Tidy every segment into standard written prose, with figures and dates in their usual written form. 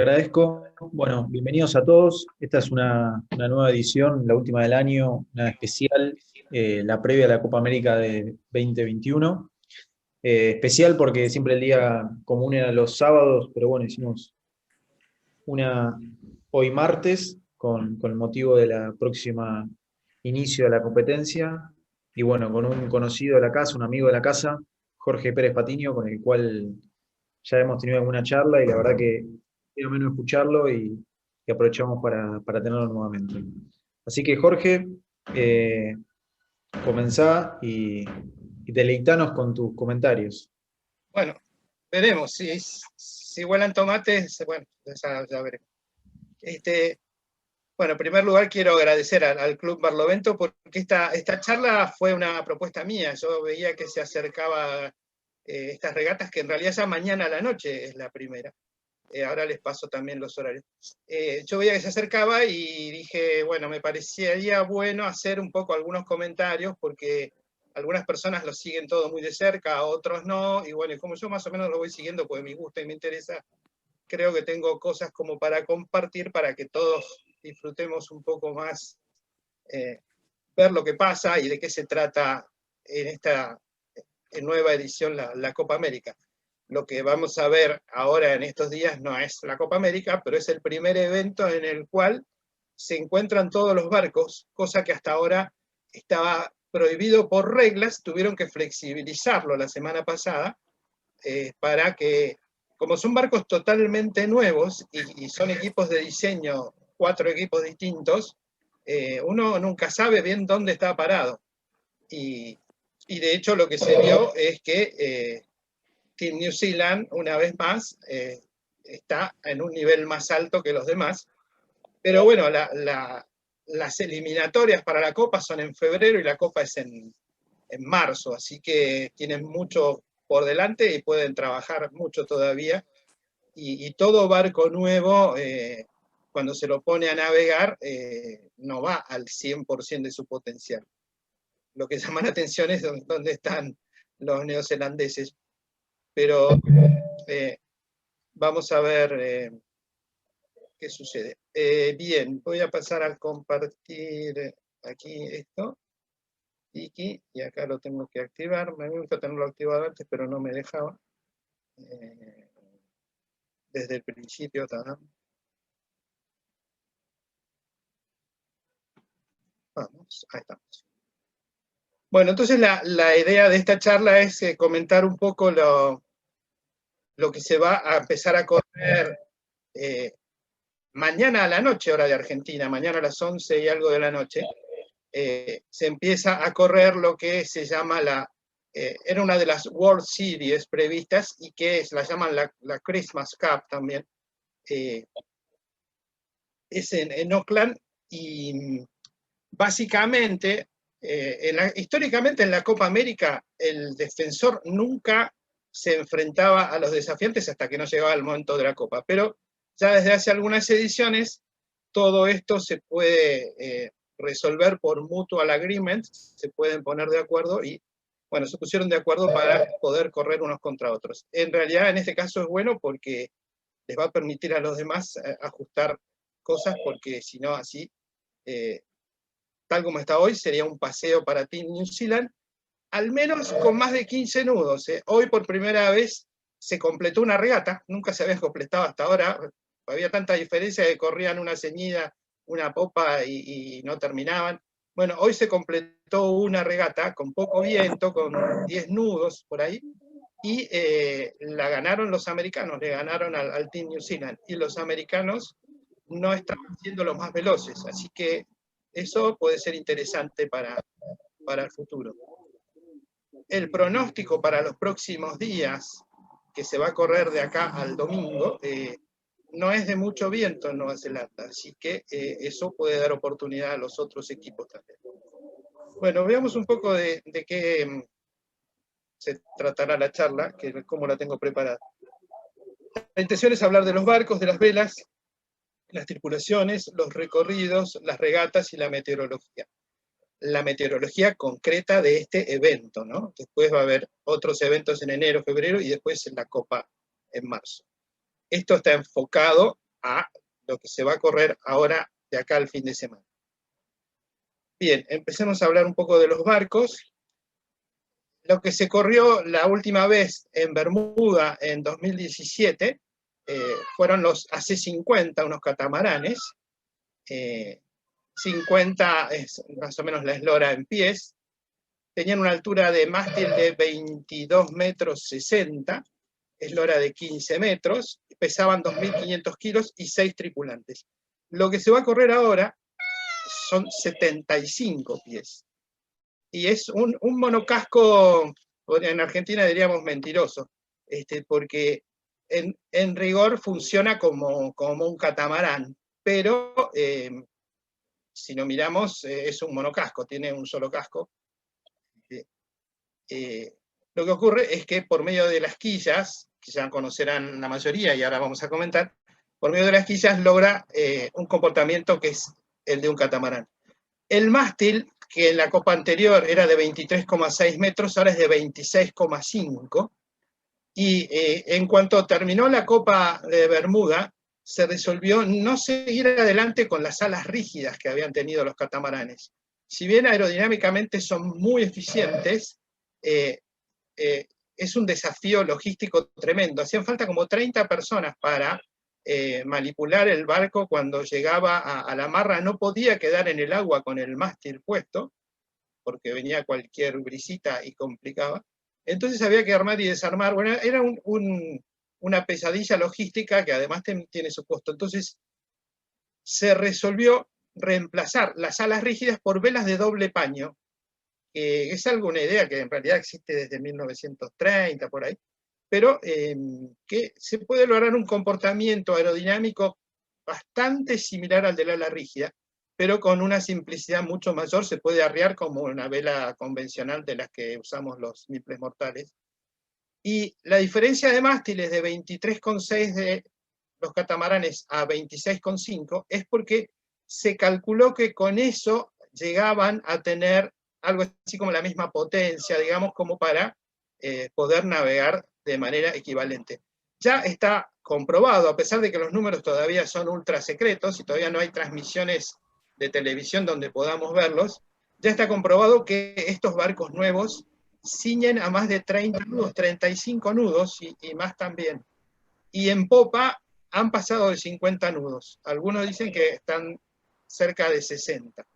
Agradezco. Bueno, bienvenidos a todos. Esta es una nueva edición, la última del año, una especial, la previa a la Copa América de 2021. Especial porque siempre el día común era los sábados, pero bueno, hicimos una hoy martes con el motivo de la próxima inicio de la competencia. Y bueno, con un conocido de la casa, un amigo de la casa, Jorge Pérez Patiño, con el cual ya hemos tenido alguna charla y la verdad que quiero menos escucharlo y aprovechamos para tenerlo nuevamente. Así que Jorge, eh, comenzá y deleitanos con tus comentarios. Bueno, veremos. Si vuelan tomates, bueno, ya veremos. Bueno, en primer lugar quiero agradecer al Club Barlovento porque esta charla fue una propuesta mía. Yo veía que se acercaba estas regatas, que en realidad ya mañana a la noche es la primera. Ahora les paso también los horarios. Yo veía que se acercaba y dije, bueno, me parecería bueno hacer un poco algunos comentarios porque algunas personas lo siguen todo muy de cerca, otros no, y bueno, como yo más o menos lo voy siguiendo porque me gusta y me interesa, creo que tengo cosas como para compartir para que todos disfrutemos un poco más, ver lo que pasa y de qué se trata en esta nueva edición, la Copa América. Lo que vamos a ver ahora en estos días no es la Copa América, pero es el primer evento en el cual se encuentran todos los barcos, cosa que hasta ahora estaba prohibido por reglas, tuvieron que flexibilizarlo la semana pasada, para que, como son barcos totalmente nuevos y son equipos de diseño, 4 equipos distintos, uno nunca sabe bien dónde está parado. Y de hecho lo que se vio es que Team New Zealand, una vez más, está en un nivel más alto que los demás. Pero bueno, las eliminatorias para la Copa son en febrero y la Copa es en marzo, así que tienen mucho por delante y pueden trabajar mucho todavía. Y todo barco nuevo, cuando se lo pone a navegar, no va al 100% de su potencial. Lo que llama la atención es dónde están los neozelandeses. Pero vamos a ver qué sucede. Bien, voy a pasar a compartir aquí esto. Y acá lo tengo que activar. Me gusta tenerlo activado antes, pero no me dejaba. Desde el principio. Vamos, ahí estamos. Bueno, entonces la idea de esta charla es comentar un poco lo que se va a empezar a correr mañana a la noche, hora de Argentina, mañana a las 11 y algo de la noche, se empieza a correr lo que se llama era una de las World Series previstas y que la llaman la Christmas Cup también. Es en Auckland y básicamente, históricamente en la Copa América, el defensor nunca se enfrentaba a los desafiantes hasta que no llegaba el momento de la Copa. Pero ya desde hace algunas ediciones, todo esto se puede resolver por mutual agreement, se pueden poner de acuerdo y, bueno, se pusieron de acuerdo para poder correr unos contra otros. En realidad, en este caso es bueno porque les va a permitir a los demás ajustar cosas, porque si no, así, tal como está hoy, sería un paseo para Team New Zealand, al menos con más de 15 nudos. Hoy por primera vez se completó una regata, nunca se había completado hasta ahora, había tanta diferencia que corrían una ceñida, una popa y no terminaban. Bueno, hoy se completó una regata con poco viento, con 10 nudos por ahí, y la ganaron los americanos, le ganaron al Team New Zealand, y los americanos no estaban siendo los más veloces, así que eso puede ser interesante para el futuro. El pronóstico para los próximos días, que se va a correr de acá al domingo, no es de mucho viento en Nueva Zelanda, así que eso puede dar oportunidad a los otros equipos también. Bueno, veamos un poco de qué se tratará la charla, cómo la tengo preparada. La intención es hablar de los barcos, de las velas, las tripulaciones, los recorridos, las regatas y la meteorología. La meteorología concreta de este evento, ¿no? Después va a haber otros eventos en enero, febrero y después en la Copa en marzo. Esto está enfocado a lo que se va a correr ahora de acá al fin de semana. Bien, empecemos a hablar un poco de los barcos. Lo que se corrió la última vez en Bermuda en 2017 fueron los AC-50, unos catamaranes. 50 es más o menos la eslora en pies. Tenían una altura de mástil de 22 metros 60, eslora de 15 metros, pesaban 2.500 kilos y 6 tripulantes. Lo que se va a correr ahora son 75 pies. Y es un monocasco, en Argentina diríamos mentiroso, porque en rigor funciona como un catamarán, pero si lo miramos es un monocasco, tiene un solo casco. Lo que ocurre es que por medio de las quillas, que ya conocerán la mayoría y ahora vamos a comentar, por medio de las quillas logra un comportamiento que es el de un catamarán. El mástil, que en la copa anterior era de 23,6 metros, ahora es de 26,5. Y en cuanto terminó la Copa de Bermuda, se resolvió no seguir adelante con las alas rígidas que habían tenido los catamaranes. Si bien aerodinámicamente son muy eficientes, es un desafío logístico tremendo. Hacían falta como 30 personas para manipular el barco cuando llegaba a la marra. No podía quedar en el agua con el mástil puesto, porque venía cualquier brisita y complicaba. Entonces había que armar y desarmar. Bueno, era una pesadilla logística que además tiene su costo. Entonces se resolvió reemplazar las alas rígidas por velas de doble paño, que es una idea que en realidad existe desde 1930, por ahí, pero que se puede lograr un comportamiento aerodinámico bastante similar al del ala rígida, pero con una simplicidad mucho mayor. Se puede arriar como una vela convencional de las que usamos los miples mortales. Y la diferencia de mástiles de 23,6 de los catamaranes a 26,5 es porque se calculó que con eso llegaban a tener algo así como la misma potencia, digamos, como para poder navegar de manera equivalente. Ya está comprobado, a pesar de que los números todavía son ultra secretos y todavía no hay transmisiones de televisión donde podamos verlos, ya está comprobado que estos barcos nuevos ciñen a más de 30 nudos, 35 nudos y más también. Y en popa han pasado de 50 nudos. Algunos dicen que están cerca de 60.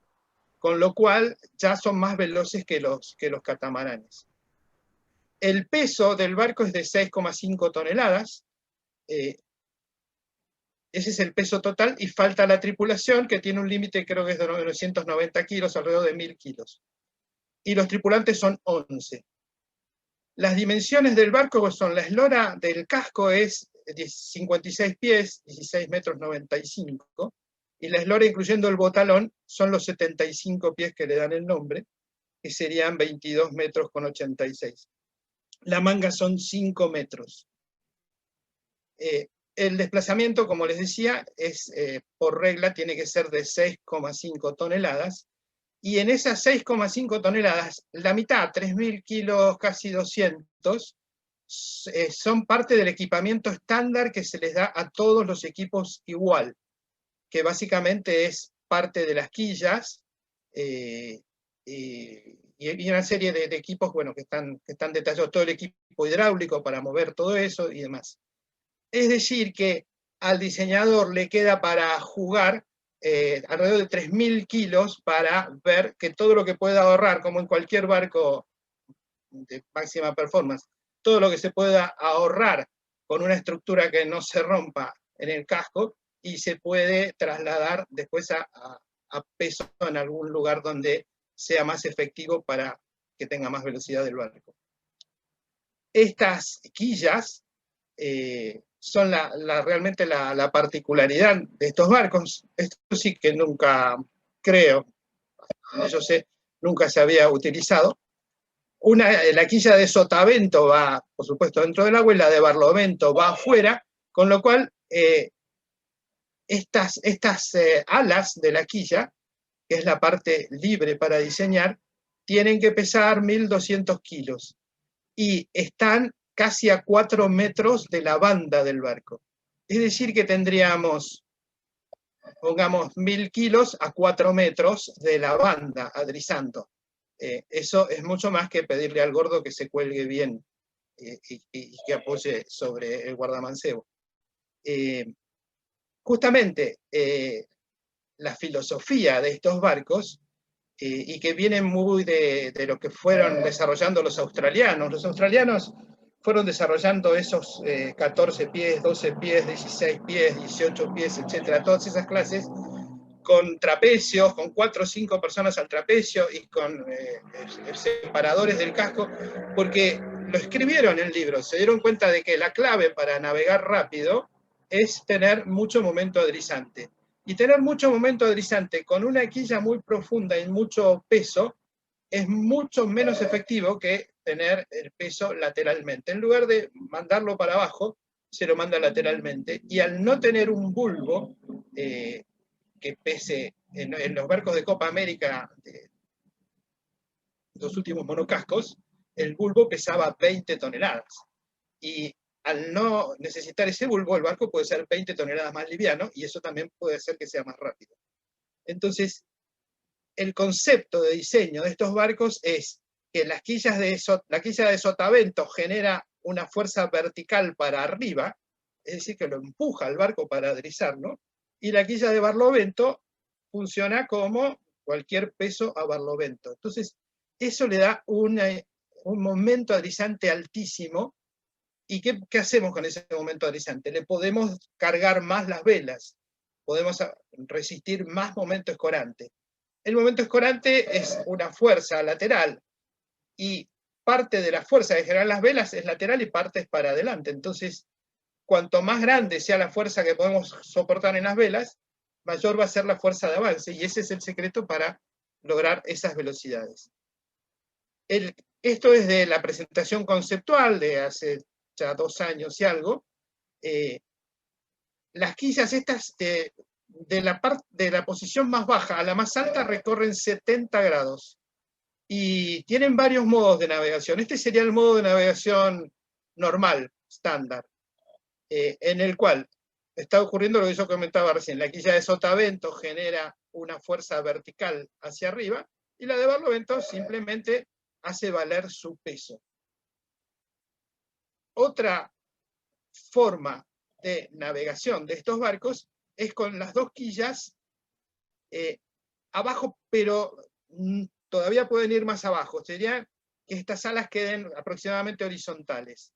Con lo cual ya son más veloces que los catamaranes. El peso del barco es de 6,5 toneladas. Ese es el peso total, y falta la tripulación, que tiene un límite, creo que es de 990 kilos, alrededor de 1.000 kilos. Y los tripulantes son 11. Las dimensiones del barco son: la eslora del casco es 56 pies, 16 metros 95, y la eslora incluyendo el botalón son los 75 pies que le dan el nombre, que serían 22 metros con 86. La manga son 5 metros. El desplazamiento, como les decía, es por regla tiene que ser de 6,5 toneladas, y en esas 6,5 toneladas, la mitad, 3.000 kilos, casi 200, son parte del equipamiento estándar que se les da a todos los equipos igual, que básicamente es parte de las quillas, y una serie de equipos, bueno, que están detallados, todo el equipo hidráulico para mover todo eso y demás. Es decir, que al diseñador le queda para jugar alrededor de 3.000 kilos para ver que todo lo que pueda ahorrar, como en cualquier barco de máxima performance, todo lo que se pueda ahorrar con una estructura que no se rompa en el casco, y se puede trasladar después a peso en algún lugar donde sea más efectivo para que tenga más velocidad del barco. Estas quillas son realmente la particularidad de estos barcos. Esto sí que nunca, creo, yo sé, nunca se había utilizado. La quilla de sotavento va, por supuesto, dentro del agua, y la de barlovento va afuera, con lo cual estas alas de la quilla, que es la parte libre para diseñar, tienen que pesar 1.200 kilos y están casi a 4 metros de la banda del barco. Es decir que tendríamos, pongamos 1000 kilos a 4 metros de la banda adrizando. Eso es mucho más que pedirle al gordo que se cuelgue bien y que apoye sobre el guardamancebo. Justamente la filosofía de estos barcos, y que vienen muy de lo que fueron desarrollando los australianos. Los australianos fueron desarrollando esos 14 pies, 12 pies, 16 pies, 18 pies, etcétera, todas esas clases, con trapecios, con 4 o 5 personas al trapecio y con separadores del casco, porque lo escribieron en el libro, se dieron cuenta de que la clave para navegar rápido es tener mucho momento adrizante. Y tener mucho momento adrizante con una quilla muy profunda y mucho peso es mucho menos efectivo que tener el peso lateralmente. En lugar de mandarlo para abajo, se lo manda lateralmente. Y al no tener un bulbo que pese en los barcos de Copa América, de los últimos monocascos, el bulbo pesaba 20 toneladas. Y al no necesitar ese bulbo, el barco puede ser 20 toneladas más liviano, y eso también puede hacer que sea más rápido. Entonces, el concepto de diseño de estos barcos es que la quilla de sotavento genera una fuerza vertical para arriba, es decir, que lo empuja al barco para adrizarlo, y la quilla de barlovento funciona como cualquier peso a barlovento. Entonces, eso le da un momento adrizante altísimo. ¿Y qué hacemos con ese momento adrizante? Le podemos cargar más las velas, podemos resistir más momento escorante. El momento escorante es una fuerza lateral, y parte de la fuerza que generan las velas es lateral y parte es para adelante. Entonces, cuanto más grande sea la fuerza que podemos soportar en las velas, mayor va a ser la fuerza de avance, y ese es el secreto para lograr esas velocidades. Esto es de la presentación conceptual de hace ya 2 años y algo. Las quillas estas de la posición más baja a la más alta recorren 70 grados y tienen varios modos de navegación. Este sería el modo de navegación normal, estándar, en el cual está ocurriendo lo que yo comentaba recién. La quilla de sotavento genera una fuerza vertical hacia arriba, y la de barlovento simplemente hace valer su peso. Otra forma de navegación de estos barcos es con las 2 quillas abajo, pero todavía pueden ir más abajo. Sería que estas alas queden aproximadamente horizontales.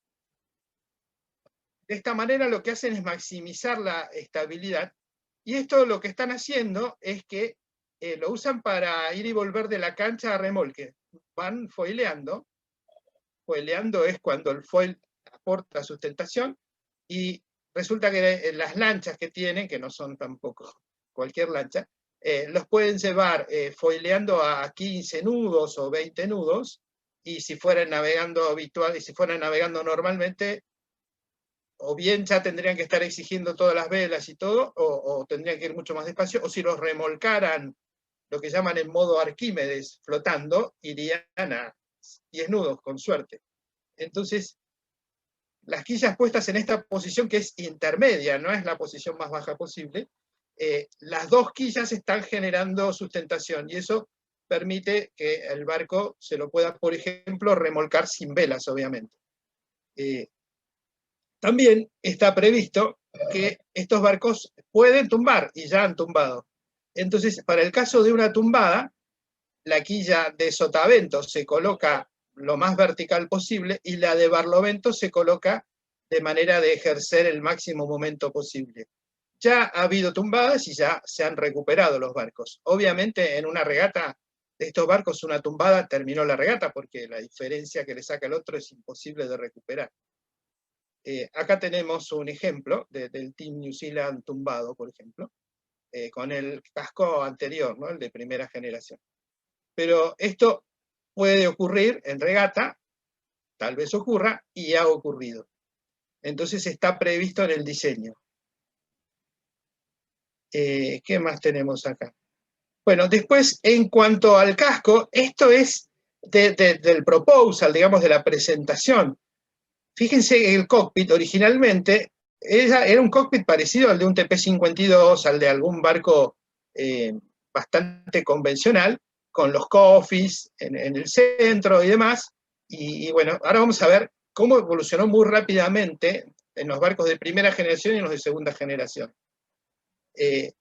De esta manera lo que hacen es maximizar la estabilidad, y esto lo que están haciendo es que lo usan para ir y volver de la cancha a remolque. Van foileando. Foileando es cuando el foil aporta sustentación, y resulta que las lanchas que tienen, que no son tampoco cualquier lancha, los pueden llevar foileando a 15 nudos o 20 nudos, y si fueran navegando habitual, y si fueran navegando normalmente, o bien ya tendrían que estar exigiendo todas las velas y todo, o tendrían que ir mucho más despacio, o si los remolcaran, lo que llaman en modo Arquímedes, flotando, irían a 10 nudos, con suerte. Entonces, las quillas puestas en esta posición, que es intermedia, no es la posición más baja posible, las 2 quillas están generando sustentación, y eso permite que el barco se lo pueda, por ejemplo, remolcar sin velas, obviamente. También está previsto que estos barcos pueden tumbar, y ya han tumbado. Entonces, para el caso de una tumbada, la quilla de sotavento se coloca lo más vertical posible, y la de barlovento se coloca de manera de ejercer el máximo momento posible. Ya ha habido tumbadas y ya se han recuperado los barcos. Obviamente, en una regata de estos barcos, una tumbada terminó la regata, porque la diferencia que le saca el otro es imposible de recuperar. Acá tenemos un ejemplo del Team New Zealand tumbado, por ejemplo, con el casco anterior, ¿no? El de primera generación. Pero esto puede ocurrir en regata, tal vez ocurra, y ha ocurrido. Entonces está previsto en el diseño. ¿Qué más tenemos acá? Bueno, después, en cuanto al casco, esto es del proposal, digamos, de la presentación. Fíjense, el cockpit originalmente Era un cockpit parecido al de un TP-52, al de algún barco bastante convencional, con los coffees en el centro y demás. Y bueno, ahora vamos a ver cómo evolucionó muy rápidamente en los barcos de primera generación y en los de segunda generación.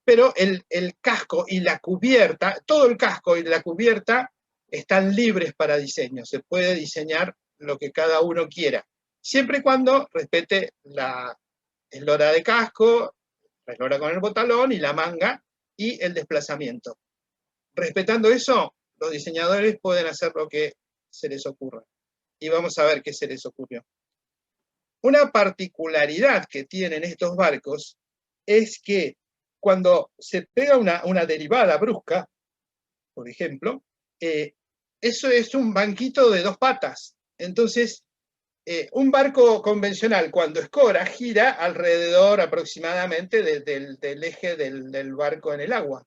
Pero el casco y la cubierta, todo el casco y la cubierta están libres para diseño. Se puede diseñar lo que cada uno quiera, siempre y cuando respete la eslora de casco, la eslora con el botalón y la manga y el desplazamiento. Respetando eso, los diseñadores pueden hacer lo que se les ocurra. Y vamos a ver qué se les ocurrió. Una particularidad que tienen estos barcos es que cuando se pega una derivada brusca, por ejemplo, eso es un banquito de dos patas. Entonces, un barco convencional, cuando escora, gira alrededor aproximadamente del eje del barco en el agua.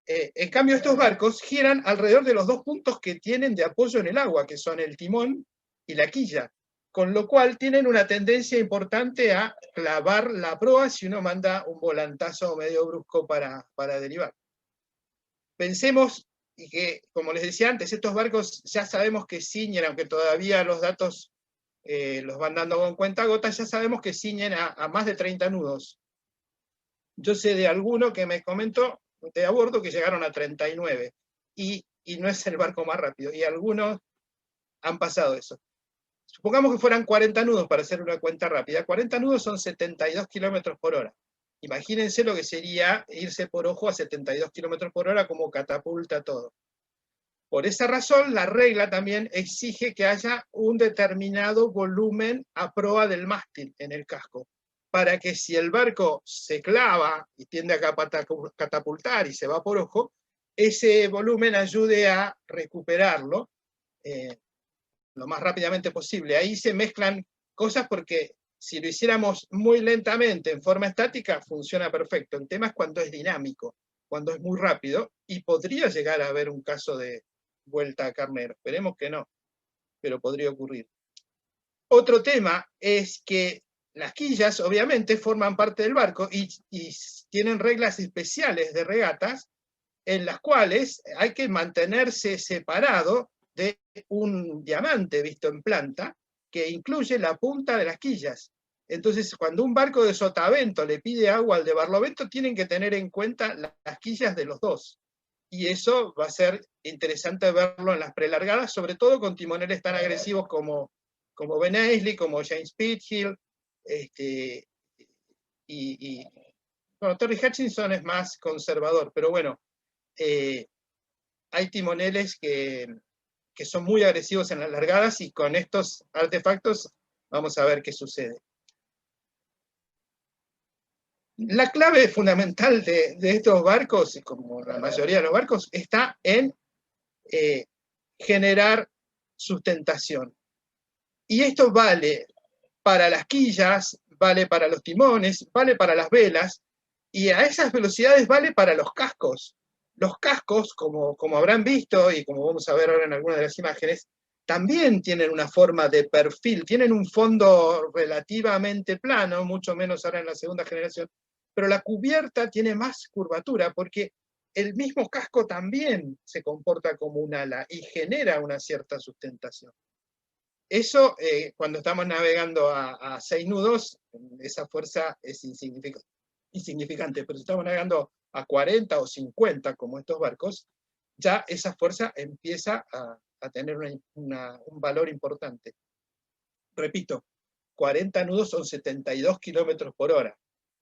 En cambio, estos barcos giran alrededor de los dos puntos que tienen de apoyo en el agua, que son el timón y la quilla, con lo cual tienen una tendencia importante a clavar la proa si uno manda un volantazo medio brusco para derivar. Pensemos y que, como les decía antes, estos barcos ya sabemos que ciñen, aunque todavía los datos los van dando con cuentagotas, ya sabemos que ciñen a más de 30 nudos. Yo sé de alguno que me comentó de a bordo que llegaron a 39, y no es el barco más rápido, y algunos han pasado eso. Supongamos que fueran 40 nudos para hacer una cuenta rápida. 40 nudos son 72 kilómetros por hora. Imagínense lo que sería irse por ojo a 72 kilómetros por hora, como catapulta todo. Por esa razón, la regla también exige que haya un determinado volumen a proa del mástil en el casco, para que si el barco se clava y tiende a catapultar y se va por ojo, ese volumen ayude a recuperarlo lo más rápidamente posible. Ahí se mezclan cosas porque si lo hiciéramos muy lentamente, en forma estática, funciona perfecto. El tema es cuando es dinámico, cuando es muy rápido, y podría llegar a haber un caso de vuelta a carnero. Esperemos que no, pero podría ocurrir. Otro tema es que las quillas, obviamente, forman parte del barco y tienen reglas especiales de regatas en las cuales hay que mantenerse separado de un diamante visto en planta, que incluye la punta de las quillas. Entonces, cuando un barco de sotavento le pide agua al de barlovento, tienen que tener en cuenta las quillas de los dos. Y eso va a ser interesante verlo en las prelargadas, sobre todo con timoneles tan agresivos como Ben Aisley, como James Pithill, bueno, Terry Hutchinson es más conservador, pero bueno, hay timoneles que son muy agresivos en las largadas, y con estos artefactos vamos a ver qué sucede. La clave fundamental de estos barcos, y como la mayoría de los barcos, está en generar sustentación. Y esto vale para las quillas, vale para los timones, vale para las velas, y a esas velocidades vale para los cascos. Los cascos, como habrán visto, y como vamos a ver ahora en algunas de las imágenes, también tienen una forma de perfil, tienen un fondo relativamente plano, mucho menos ahora en la segunda generación, pero la cubierta tiene más curvatura, porque el mismo casco también se comporta como un ala y genera una cierta sustentación. Eso, cuando estamos navegando a 6 nudos, esa fuerza es insignificante, pero si estamos navegando a 40 o 50, como estos barcos, ya esa fuerza empieza a tener un valor importante. Repito, 40 nudos son 72 kilómetros por hora.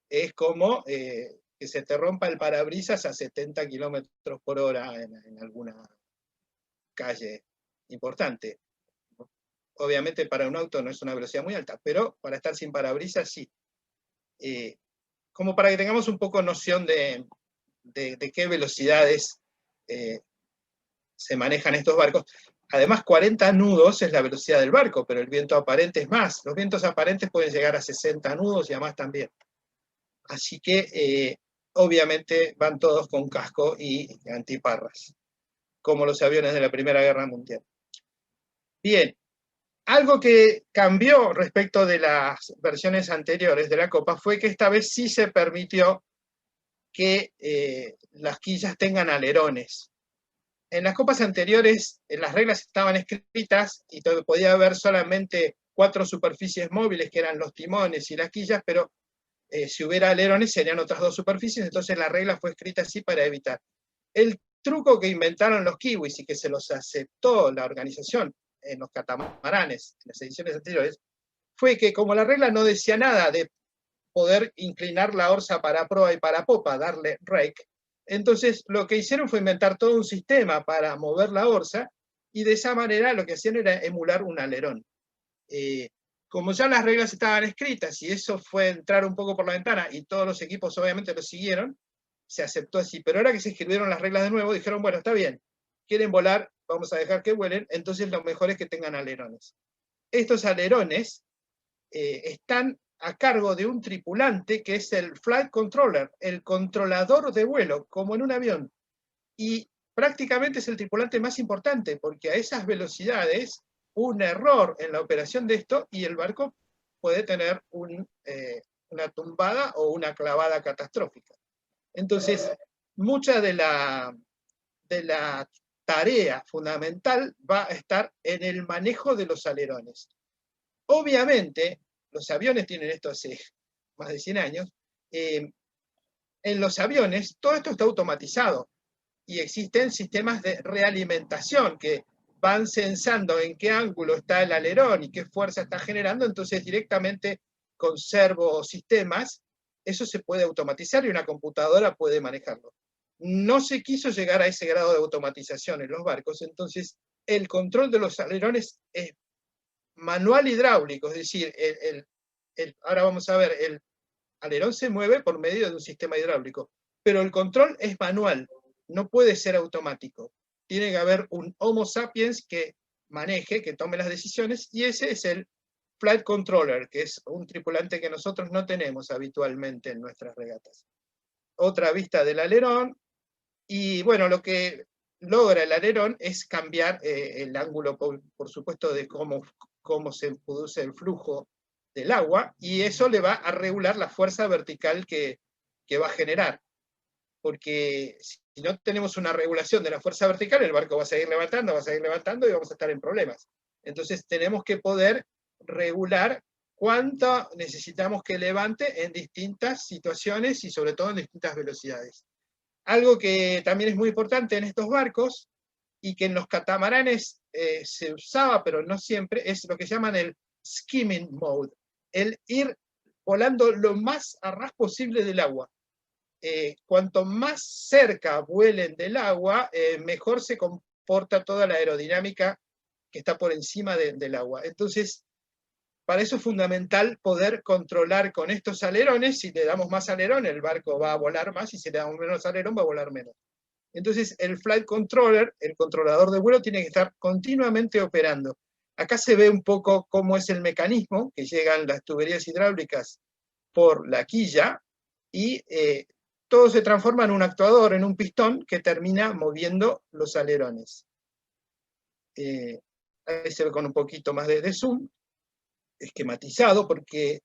Es como que se te rompa el parabrisas a 70 kilómetros por hora en alguna calle importante. Obviamente para un auto no es una velocidad muy alta, pero para estar sin parabrisas sí. Como para que tengamos un poco noción de qué velocidades se manejan estos barcos. Además, 40 nudos es la velocidad del barco, pero el viento aparente es más. Los vientos aparentes pueden llegar a 60 nudos y a más también. Así que, obviamente, van todos con casco y antiparras, como los aviones de la Primera Guerra Mundial. Bien, Algo que cambió respecto de las versiones anteriores de la Copa fue que esta vez sí se permitió que las quillas tengan alerones. En las copas anteriores las reglas estaban escritas y podía haber solamente 4 superficies móviles, que eran los timones y las quillas, pero si hubiera alerones serían otras 2 superficies, entonces la regla fue escrita así para evitar. El truco que inventaron los kiwis y que se los aceptó la organización en los catamaranes, en las ediciones anteriores, fue que como la regla no decía nada de poder inclinar la orza para proa y para popa, darle rake, entonces lo que hicieron fue inventar todo un sistema para mover la orza, y de esa manera lo que hacían era emular un alerón. Como ya las reglas estaban escritas y eso fue entrar un poco por la ventana y todos los equipos obviamente lo siguieron, se aceptó así. Pero ahora que se escribieron las reglas de nuevo, dijeron, bueno, está bien, quieren volar, vamos a dejar que vuelen, entonces lo mejor es que tengan alerones. Estos alerones están a cargo de un tripulante que es el flight controller, el controlador de vuelo, como en un avión. Y prácticamente es el tripulante más importante, porque a esas velocidades, un error en la operación de esto y el barco puede tener una tumbada o una clavada catastrófica. Entonces, mucha de la tarea fundamental va a estar en el manejo de los alerones. Obviamente, los aviones tienen esto hace más de 100 años, en los aviones todo esto está automatizado y existen sistemas de realimentación que van censando en qué ángulo está el alerón y qué fuerza está generando, entonces directamente con servosistemas eso se puede automatizar y una computadora puede manejarlo. No se quiso llegar a ese grado de automatización en los barcos, entonces el control de los alerones es manual hidráulico, es decir, ahora vamos a ver, el alerón se mueve por medio de un sistema hidráulico, pero el control es manual, no puede ser automático. Tiene que haber un Homo sapiens que maneje, que tome las decisiones, y ese es el flight controller, que es un tripulante que nosotros no tenemos habitualmente en nuestras regatas. Otra vista del alerón, y bueno, lo que logra el alerón es cambiar el ángulo, por supuesto, de cómo se produce el flujo del agua, y eso le va a regular la fuerza vertical que va a generar. Porque si no tenemos una regulación de la fuerza vertical, el barco va a seguir levantando y vamos a estar en problemas. Entonces tenemos que poder regular cuánto necesitamos que levante en distintas situaciones y sobre todo en distintas velocidades. Algo que también es muy importante en estos barcos y que en los catamaranes se usaba, pero no siempre, es lo que llaman el skimming mode, el ir volando lo más a ras posible del agua. Cuanto más cerca vuelen del agua, mejor se comporta toda la aerodinámica que está por encima del agua. Entonces, para eso es fundamental poder controlar con estos alerones. Si le damos más alerón, el barco va a volar más, y si le damos menos alerón, va a volar menos. Entonces, el flight controller, el controlador de vuelo, tiene que estar continuamente operando. Acá se ve un poco cómo es el mecanismo, que llegan las tuberías hidráulicas por la quilla, y todo se transforma en un actuador, en un pistón, que termina moviendo los alerones. Ahí se ve con un poquito más de zoom, esquematizado, porque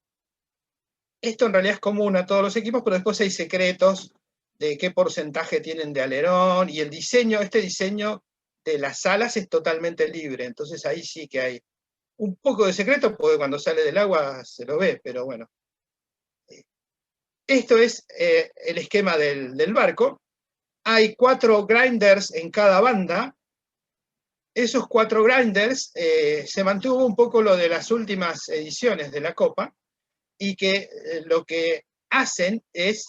esto en realidad es común a todos los equipos, pero después hay secretos de qué porcentaje tienen de alerón, y el diseño, este diseño de las alas es totalmente libre, entonces ahí sí que hay un poco de secreto, porque cuando sale del agua se lo ve, pero bueno. Esto es el esquema del barco. Hay 4 grinders en cada banda. Esos 4 grinders se mantuvo un poco lo de las últimas ediciones de la Copa, y que lo que hacen es,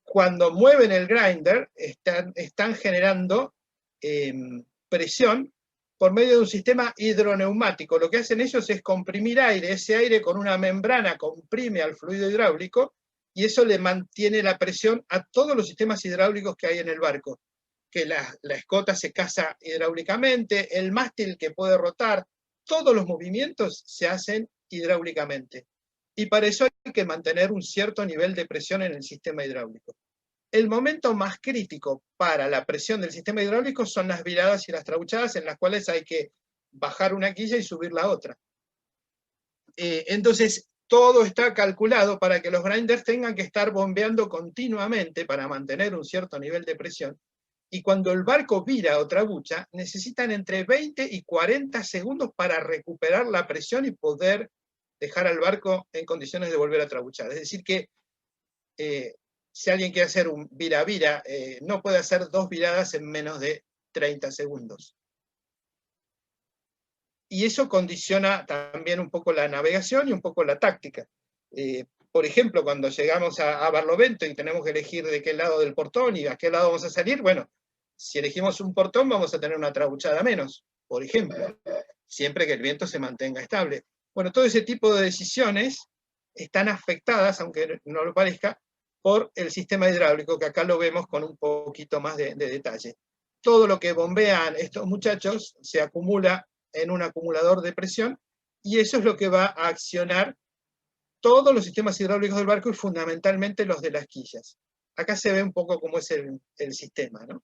cuando mueven el grinder, están generando presión por medio de un sistema hidroneumático. Lo que hacen ellos es comprimir aire, ese aire con una membrana comprime al fluido hidráulico, y eso le mantiene la presión a todos los sistemas hidráulicos que hay en el barco. Que la escota se casa hidráulicamente, el mástil que puede rotar, todos los movimientos se hacen hidráulicamente. Y para eso hay que mantener un cierto nivel de presión en el sistema hidráulico. El momento más crítico para la presión del sistema hidráulico son las viradas y las trauchadas, en las cuales hay que bajar una quilla y subir la otra. Entonces, todo está calculado para que los grinders tengan que estar bombeando continuamente para mantener un cierto nivel de presión, y cuando el barco vira o trabucha, necesitan entre 20 y 40 segundos para recuperar la presión y poder dejar al barco en condiciones de volver a trabuchar. Es decir que si alguien quiere hacer un vira-vira, no puede hacer 2 viradas en menos de 30 segundos. Y eso condiciona también un poco la navegación y un poco la táctica. Por ejemplo, cuando llegamos a Barlovento y tenemos que elegir de qué lado del portón y a qué lado vamos a salir, bueno, si elegimos un portón vamos a tener una trabuchada menos, por ejemplo, siempre que el viento se mantenga estable. Bueno, todo ese tipo de decisiones están afectadas, aunque no lo parezca, por el sistema hidráulico, que acá lo vemos con un poquito más de detalle. Todo lo que bombean estos muchachos se acumula en un acumulador de presión, y eso es lo que va a accionar todos los sistemas hidráulicos del barco y fundamentalmente los de las quillas. Acá se ve un poco cómo es el sistema, ¿no?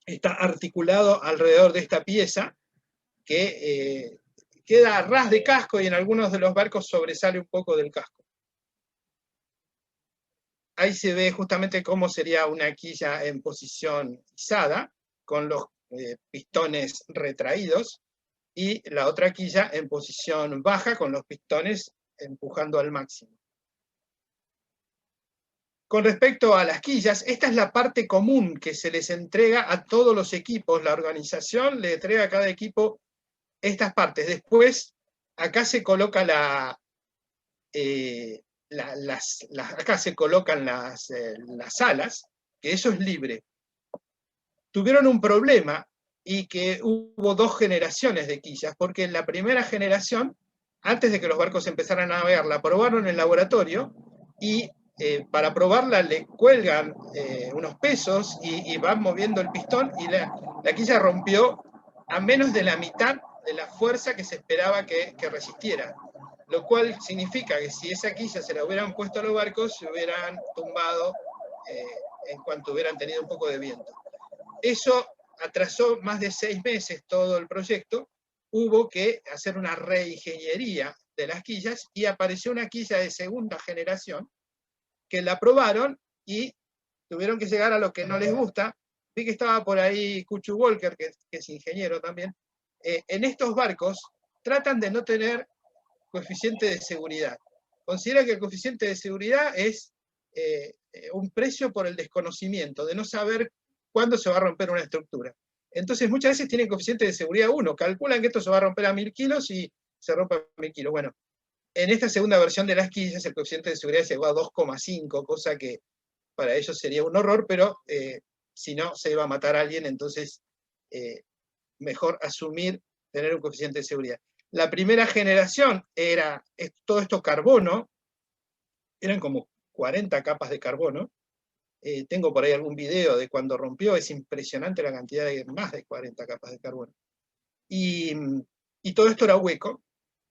Está articulado alrededor de esta pieza que queda a ras de casco, y en algunos de los barcos sobresale un poco del casco. Ahí se ve justamente cómo sería una quilla en posición izada, con los pistones retraídos, y la otra quilla en posición baja, con los pistones empujando al máximo. Con respecto a las quillas, esta es la parte común que se les entrega a todos los equipos. La organización le entrega a cada equipo estas partes. Después, acá se coloca acá se colocan las alas, que eso es libre. Tuvieron un problema, y que hubo 2 generaciones de quillas, porque en la primera generación, antes de que los barcos empezaran a navegar, la probaron en el laboratorio, y para probarla le cuelgan unos pesos y van moviendo el pistón, y la quilla rompió a menos de la mitad de la fuerza que se esperaba que resistiera. Lo cual significa que si esa quilla se la hubieran puesto a los barcos, se hubieran tumbado en cuanto hubieran tenido un poco de viento. Eso atrasó más de 6 meses todo el proyecto. Hubo que hacer una reingeniería de las quillas, y apareció una quilla de segunda generación que la probaron y tuvieron que llegar a lo que no les gusta. Vi que estaba por ahí Cuchu Walker, que es ingeniero también. En estos barcos tratan de no tener coeficiente de seguridad. Considera que el coeficiente de seguridad es un precio por el desconocimiento, de no saber cuándo se va a romper una estructura. Entonces muchas veces tienen coeficiente de seguridad 1, calculan que esto se va a romper a 1000 kilos y se rompe a 1000 kilos. Bueno, en esta segunda versión de las quillas el coeficiente de seguridad llegó a 2,5, cosa que para ellos sería un horror, pero si no se iba a matar a alguien, entonces mejor asumir tener un coeficiente de seguridad. La primera generación era todo esto carbono, eran como 40 capas de carbono. Tengo por ahí algún video de cuando rompió, es impresionante la cantidad de más de 40 capas de carbono. Y todo esto era hueco,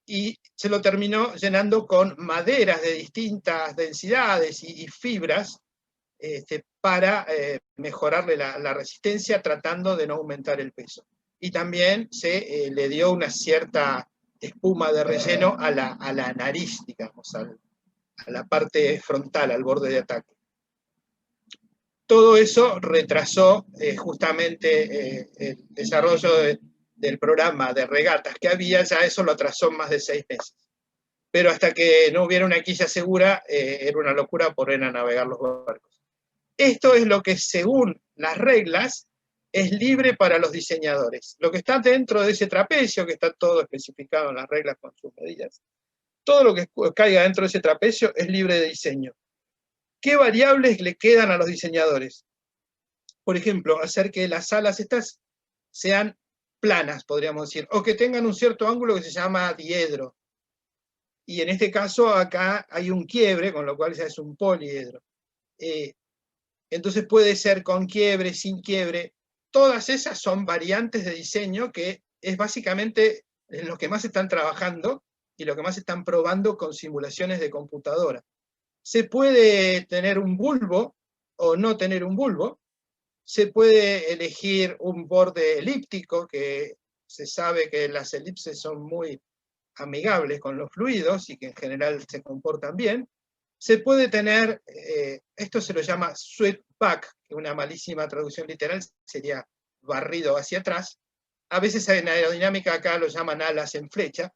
y se lo terminó llenando con maderas de distintas densidades y fibras para mejorarle la resistencia, tratando de no aumentar el peso. Y también se le dio una cierta espuma de relleno a la nariz, digamos, a la parte frontal, al borde de ataque. Todo eso retrasó justamente el desarrollo del programa de regatas que había. Ya eso lo atrasó más de 6 meses. Pero hasta que no hubiera una quilla segura, era una locura poder navegar los barcos. Esto es lo que, según las reglas, es libre para los diseñadores. Lo que está dentro de ese trapecio, que está todo especificado en las reglas con sus medidas, todo lo que caiga dentro de ese trapecio es libre de diseño. ¿Qué variables le quedan a los diseñadores? Por ejemplo, hacer que las alas estas sean planas, podríamos decir, o que tengan un cierto ángulo que se llama diedro. Y en este caso acá hay un quiebre, con lo cual ya es un poliedro. Entonces puede ser con quiebre, sin quiebre. Todas esas son variantes de diseño que es básicamente en lo que más están trabajando y lo que más están probando con simulaciones de computadora. Se puede tener un bulbo o no tener un bulbo. Se puede elegir un borde elíptico, que se sabe que las elipses son muy amigables con los fluidos y que en general se comportan bien, se puede tener, esto se lo llama swept back, que una malísima traducción literal sería barrido hacia atrás. A veces en aerodinámica acá lo llaman alas en flecha.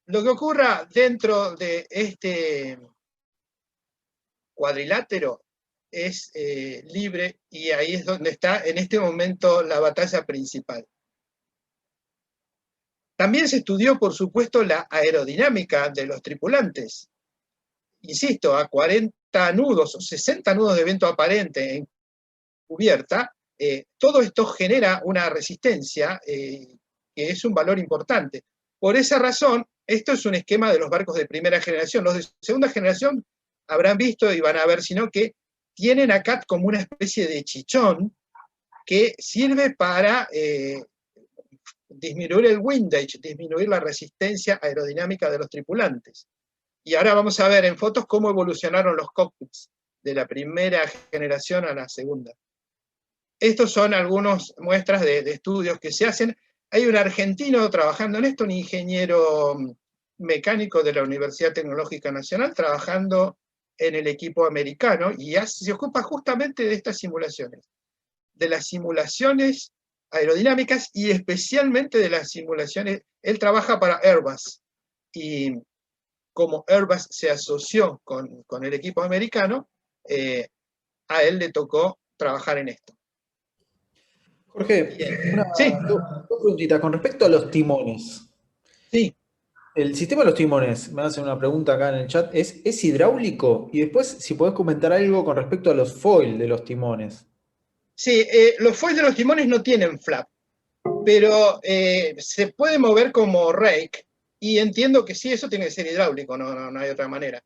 Lo que ocurra dentro de este cuadrilátero es libre, y ahí es donde está en este momento la batalla principal. También se estudió, por supuesto, la aerodinámica de los tripulantes. Insisto, a 40 nudos o 60 nudos de viento aparente en cubierta, todo esto genera una resistencia que es un valor importante. Por esa razón, esto es un esquema de los barcos de primera generación. Los de segunda generación habrán visto y van a ver, sino que tienen acá como una especie de chichón que sirve para disminuir el windage, disminuir la resistencia aerodinámica de los tripulantes. Y ahora vamos a ver en fotos cómo evolucionaron los cockpits de la primera generación a la segunda. Estos son algunas muestras de estudios que se hacen. Hay un argentino trabajando en esto, un ingeniero mecánico de la Universidad Tecnológica Nacional, trabajando en el equipo americano, y se ocupa justamente de estas simulaciones, de las simulaciones aerodinámicas y especialmente de las simulaciones. Él trabaja para Airbus, y como Airbus se asoció con el equipo americano, a él le tocó trabajar en esto. Jorge, Sí. dos preguntitas con respecto a los timones. Sí. El sistema de los timones, me hacen una pregunta acá en el chat, ¿es hidráulico? Y después, si podés comentar algo con respecto a los foil de los timones. Sí, los foils de los timones no tienen flap, pero se puede mover como rake, y entiendo que sí, eso tiene que ser hidráulico, no hay otra manera.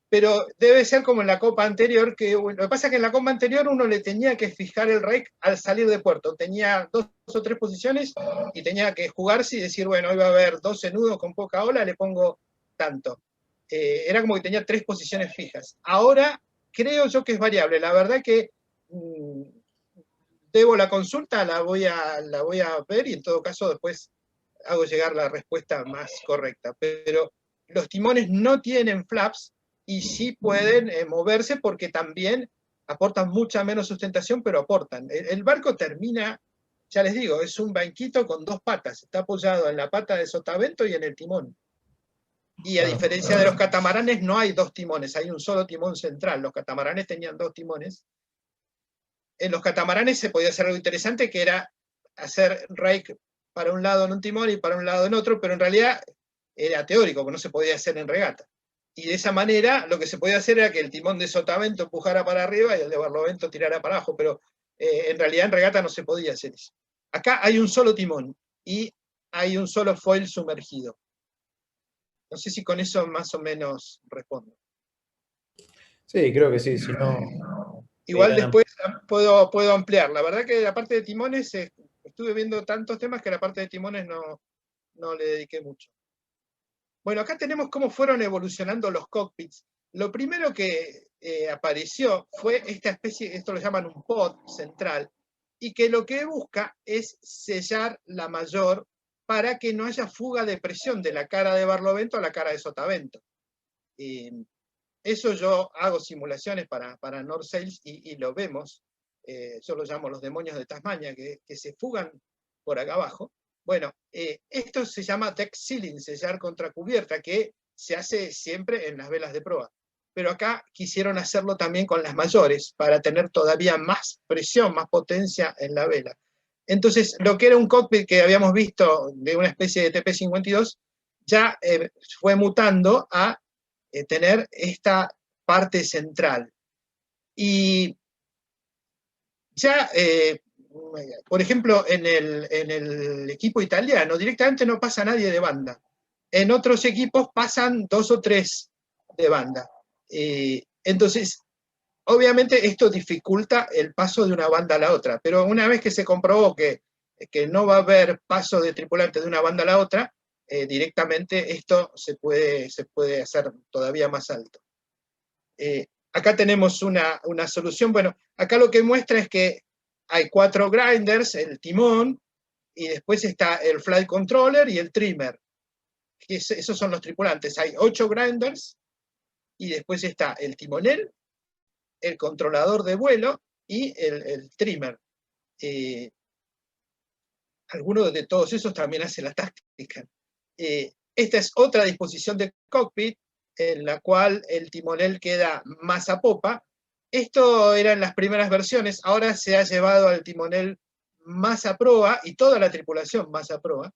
Pero debe ser como en la copa anterior, que lo que pasa es que en la copa anterior uno le tenía que fijar el rake al salir de puerto. Tenía 2 o 3 posiciones y tenía que jugarse y decir, bueno, hoy va a haber 12 nudos con poca ola, le pongo tanto. Era como que tenía 3 posiciones fijas. Ahora creo yo que es variable. La verdad que debo la consulta, la voy a ver, y en todo caso después hago llegar la respuesta más correcta. Pero los timones no tienen flaps y sí pueden moverse, porque también aportan mucha menos sustentación, pero aportan. El barco termina, ya les digo, es un banquito con 2 patas, está apoyado en la pata de sotavento y en el timón. Y a diferencia de los catamaranes, no hay 2 timones, hay un solo timón central. Los catamaranes tenían 2 timones. En los catamaranes se podía hacer algo interesante, que era hacer rake para un lado en un timón y para un lado en otro, pero en realidad era teórico, porque no se podía hacer en regata. Y de esa manera lo que se podía hacer era que el timón de sotavento empujara para arriba y el de barlovento tirara para abajo, pero en realidad en regata no se podía hacer eso. Acá hay un solo timón y hay un solo foil sumergido. No sé si con eso más o menos respondo. Sí, creo que sí, si no... Igual después puedo ampliar. La verdad que la parte de timones, estuve viendo tantos temas que la parte de timones no le dediqué mucho. Bueno, acá tenemos cómo fueron evolucionando los cockpits. Lo primero que apareció fue esta especie, esto lo llaman un pod central, y que lo que busca es sellar la mayor para que no haya fuga de presión de la cara de barlovento a la cara de sotavento. Eso yo hago simulaciones para North Sails y lo vemos. Yo lo llamo los demonios de Tasmania, que se fugan por acá abajo. Bueno, esto se llama deck sealing, sellar contra cubierta, que se hace siempre en las velas de proa. Pero acá quisieron hacerlo también con las mayores, para tener todavía más presión, más potencia en la vela. Entonces, lo que era un cockpit que habíamos visto de una especie de TP52, ya fue mutando a tener esta parte central. Y ya, por ejemplo, en el equipo italiano, directamente no pasa nadie de banda. En otros equipos pasan 2 o 3 de banda. Entonces, obviamente esto dificulta el paso de una banda a la otra, pero una vez que se comprobó que no va a haber paso de tripulante de una banda a la otra, directamente esto se puede hacer todavía más alto. Acá tenemos una solución. Bueno, acá lo que muestra es que hay 4 grinders, el timón, y después está el flight controller y el trimmer, que esos son los tripulantes. Hay 8 grinders, y después está el timonel, el controlador de vuelo y el trimmer. Alguno de todos esos también hace la táctica. Esta es otra disposición de cockpit, en la cual el timonel queda más a popa. Esto era en las primeras versiones, ahora se ha llevado al timonel más a proa, y toda la tripulación más a proa,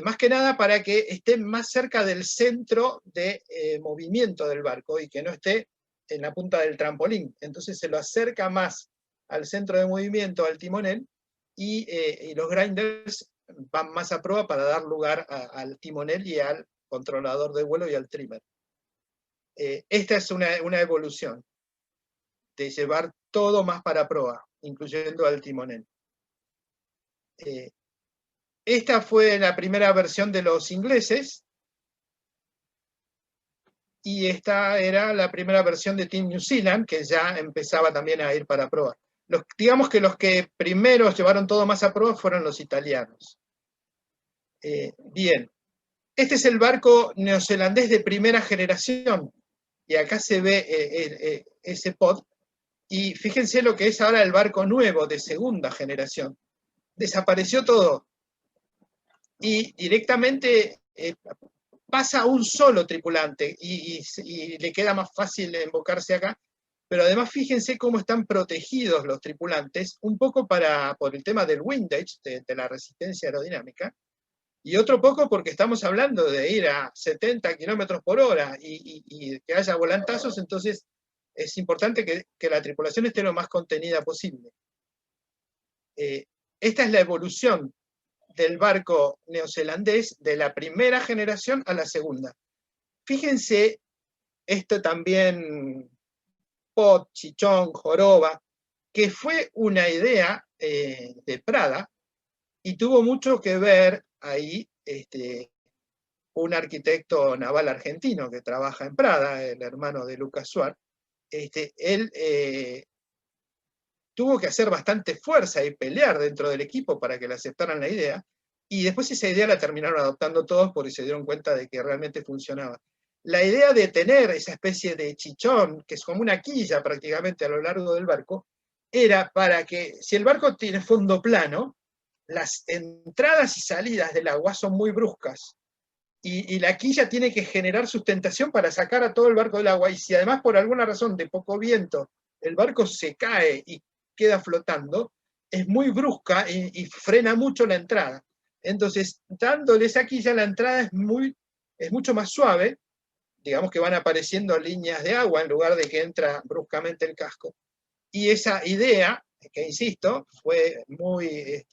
más que nada para que esté más cerca del centro de movimiento del barco, y que no esté en la punta del trampolín. Entonces se lo acerca más al centro de movimiento, al timonel, y los grinders van más a proa para dar lugar al timonel y al controlador de vuelo y al trimmer. Esta es una evolución de llevar todo más para proa, incluyendo al timonel. Esta fue la primera versión de los ingleses, y esta era la primera versión de Team New Zealand, que ya empezaba también a ir para proa. Digamos que los que primero llevaron todo más a proa fueron los italianos. Bien, este es el barco neozelandés de primera generación, y acá se ve ese pod, y fíjense lo que es ahora el barco nuevo de segunda generación. Desapareció todo, y directamente pasa un solo tripulante, y le queda más fácil embocarse acá. Pero además fíjense cómo están protegidos los tripulantes, un poco por el tema del windage, de la resistencia aerodinámica, y otro poco porque estamos hablando de ir a 70 km/h y que haya volantazos. Entonces es importante que la tripulación esté lo más contenida posible. Esta es la evolución del barco neozelandés de la primera generación a la segunda. Fíjense, esto también, pod, chichón, joroba, que fue una idea de Prada, y tuvo mucho que ver ahí un arquitecto naval argentino que trabaja en Prada, el hermano de Lucas Suárez. Él tuvo que hacer bastante fuerza y pelear dentro del equipo para que le aceptaran la idea, y después esa idea la terminaron adoptando todos porque se dieron cuenta de que realmente funcionaba. La idea de tener esa especie de chichón, que es como una quilla prácticamente a lo largo del barco, era para que, si el barco tiene fondo plano, las entradas y salidas del agua son muy bruscas, y la quilla tiene que generar sustentación para sacar a todo el barco del agua, y si además por alguna razón de poco viento el barco se cae y queda flotando, es muy brusca y frena mucho la entrada. Entonces, dándole esa quilla, la entrada es mucho más suave. Digamos que van apareciendo líneas de agua en lugar de que entra bruscamente el casco. Y esa idea, que insisto, fue muy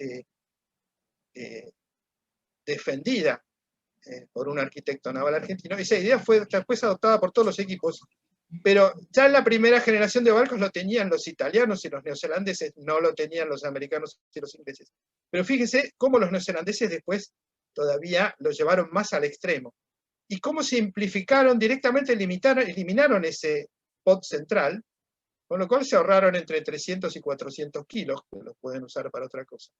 defendida por un arquitecto naval argentino. Esa idea fue después adoptada por todos los equipos, pero ya en la primera generación de barcos lo tenían los italianos y los neozelandeses, no lo tenían los americanos y los ingleses. Pero fíjense cómo los neozelandeses después todavía lo llevaron más al extremo. Y cómo simplificaron, directamente eliminaron ese pod central, con lo cual se ahorraron entre 300 y 400 kilos, que los pueden usar para otra cosa.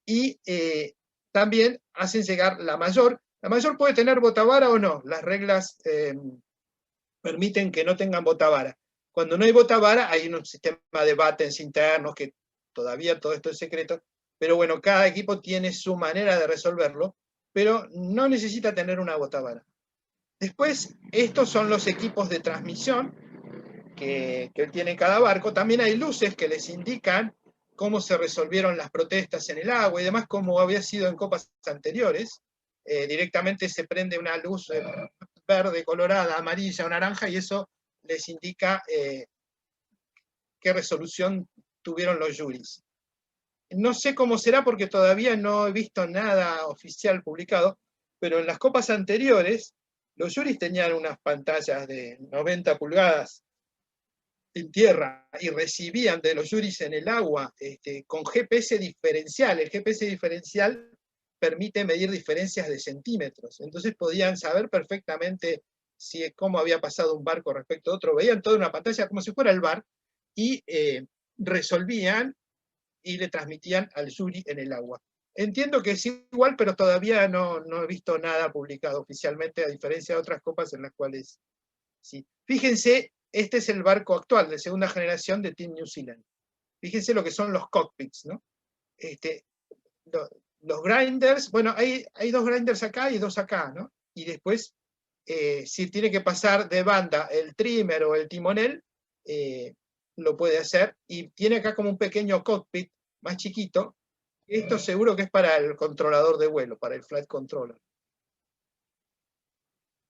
Y también hacen llegar la mayor. La mayor puede tener botavara o no. Las reglas permiten que no tengan botavara. Cuando no hay botavara, hay un sistema de battens internos, que todavía todo esto es secreto, pero bueno, cada equipo tiene su manera de resolverlo, pero no necesita tener una botavara. Después, estos son los equipos de transmisión que tiene cada barco. También hay luces que les indican cómo se resolvieron las protestas en el agua y demás, como había sido en copas anteriores. Directamente se prende una luz verde, colorada, amarilla o naranja, y eso les indica qué resolución tuvieron los juries. No sé cómo será porque todavía no he visto nada oficial publicado, pero en las copas anteriores los juries tenían unas pantallas de 90 pulgadas en tierra y recibían de los juries en el agua con GPS diferencial. El GPS diferencial permite medir diferencias de centímetros, entonces podían saber perfectamente cómo había pasado un barco respecto a otro. Veían toda una pantalla como si fuera el VAR, y resolvían y le transmitían al jury en el agua. Entiendo que es igual, pero todavía no he visto nada publicado oficialmente, a diferencia de otras copas en las cuales sí. Fíjense, este es el barco actual de segunda generación de Team New Zealand. Fíjense lo que son los cockpits, ¿no? Los grinders, bueno, hay 2 grinders acá y 2 acá, ¿no? Y después, si tiene que pasar de banda el trimmer o el timonel, lo puede hacer. Y tiene acá como un pequeño cockpit más chiquito. Esto seguro que es para el controlador de vuelo, para el flight controller.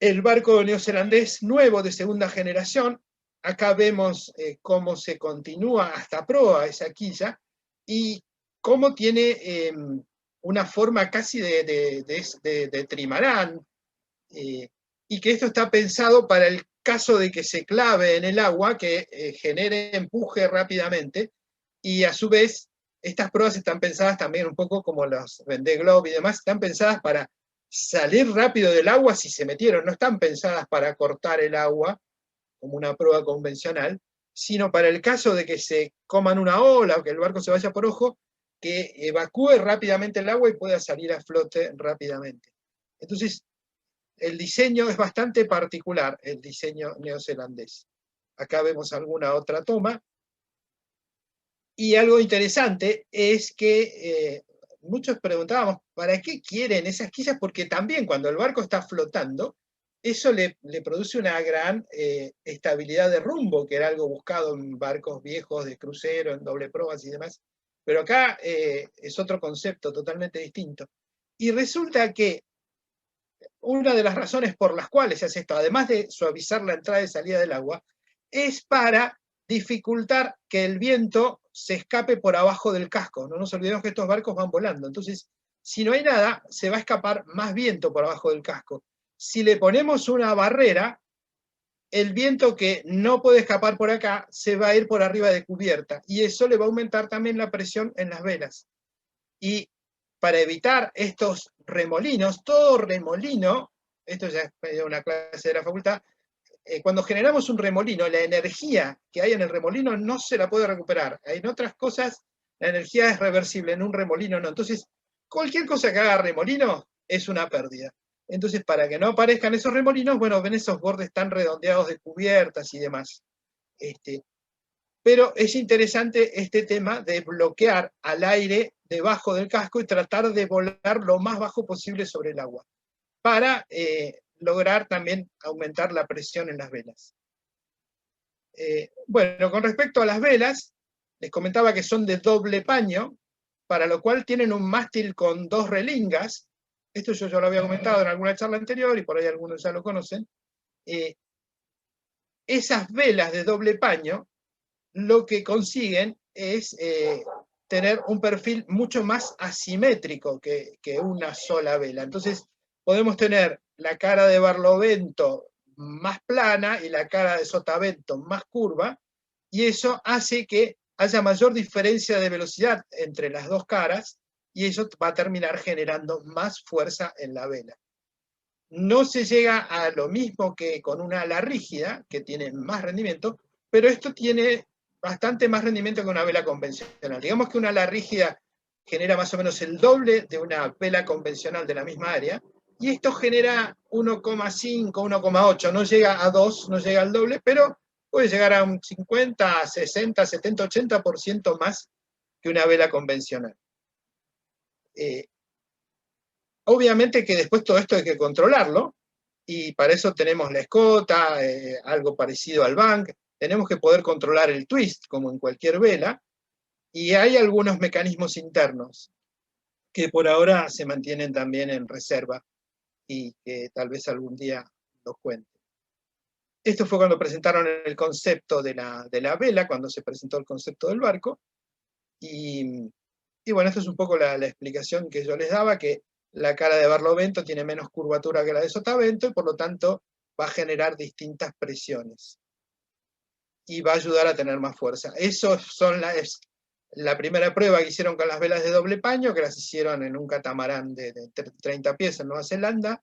El barco neozelandés nuevo de segunda generación. Acá vemos cómo se continúa hasta proa esa quilla y cómo tiene una forma casi de trimarán, y que esto está pensado para el caso de que se clave en el agua, que genere empuje rápidamente, y a su vez estas proas están pensadas también un poco como los Vendée Globe y demás, están pensadas para salir rápido del agua si se metieron, no están pensadas para cortar el agua como una proa convencional, sino para el caso de que se coman una ola o que el barco se vaya por ojo, que evacúe rápidamente el agua y pueda salir a flote rápidamente. Entonces, el diseño es bastante particular, el diseño neozelandés. Acá vemos alguna otra toma. Y algo interesante es que muchos preguntábamos, ¿para qué quieren esas quillas? Porque también cuando el barco está flotando, eso le produce una gran estabilidad de rumbo, que era algo buscado en barcos viejos de crucero, en doble proas y demás. Pero acá es otro concepto totalmente distinto. Y resulta que una de las razones por las cuales se hace esto, además de suavizar la entrada y salida del agua, es para dificultar que el viento se escape por abajo del casco. No nos olvidemos que estos barcos van volando. Entonces, si no hay nada, se va a escapar más viento por abajo del casco. Si le ponemos una barrera, el viento que no puede escapar por acá se va a ir por arriba de cubierta. Y eso le va a aumentar también la presión en las velas. Y para evitar estos remolinos, todo remolino, esto ya es una clase de la facultad, cuando generamos un remolino, la energía que hay en el remolino no se la puede recuperar. En otras cosas, la energía es reversible, en un remolino no. Entonces, cualquier cosa que haga remolino es una pérdida. Entonces, para que no aparezcan esos remolinos, bueno, ven esos bordes tan redondeados de cubiertas y demás. Pero es interesante este tema de bloquear al aire debajo del casco y tratar de volar lo más bajo posible sobre el agua, para lograr también aumentar la presión en las velas. Bueno, con respecto a las velas, les comentaba que son de doble paño, para lo cual tienen un mástil con 2 relingas. Esto yo ya lo había comentado en alguna charla anterior y por ahí algunos ya lo conocen. Esas velas de doble paño lo que consiguen es tener un perfil mucho más asimétrico que una sola vela. Entonces podemos tener la cara de Barlovento más plana y la cara de Sotavento más curva, y eso hace que haya mayor diferencia de velocidad entre las dos caras, y eso va a terminar generando más fuerza en la vela. No se llega a lo mismo que con una ala rígida, que tiene más rendimiento, pero esto tiene bastante más rendimiento que una vela convencional. Digamos que una ala rígida genera más o menos el doble de una vela convencional de la misma área, y esto genera 1,5, 1,8, no llega a 2, no llega al doble, pero puede llegar a un 50, 60, 70, 80% más que una vela convencional. Obviamente que después todo esto hay que controlarlo, y para eso tenemos la escota, algo parecido al bank, tenemos que poder controlar el twist, como en cualquier vela, y hay algunos mecanismos internos que por ahora se mantienen también en reserva, y que tal vez algún día los cuente. Esto fue cuando presentaron el concepto de la vela, cuando se presentó el concepto del barco, y bueno, esto es un poco la explicación que yo les daba, que la cara de Barlovento tiene menos curvatura que la de Sotavento, y por lo tanto va a generar distintas presiones y va a ayudar a tener más fuerza. Eso es la primera prueba que hicieron con las velas de doble paño, que las hicieron en un catamarán de 30 pies en Nueva Zelanda,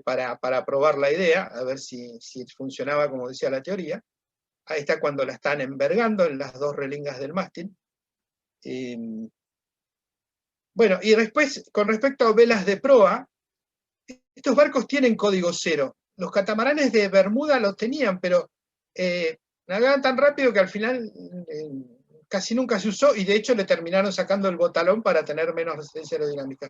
para probar la idea, a ver si funcionaba como decía la teoría. Ahí está cuando la están envergando en las 2 relingas del mástil. Bueno, y después, con respecto a velas de proa, estos barcos tienen código cero. Los catamaranes de Bermuda los tenían, pero navegaban tan rápido que al final casi nunca se usó, y de hecho le terminaron sacando el botalón para tener menos resistencia aerodinámica.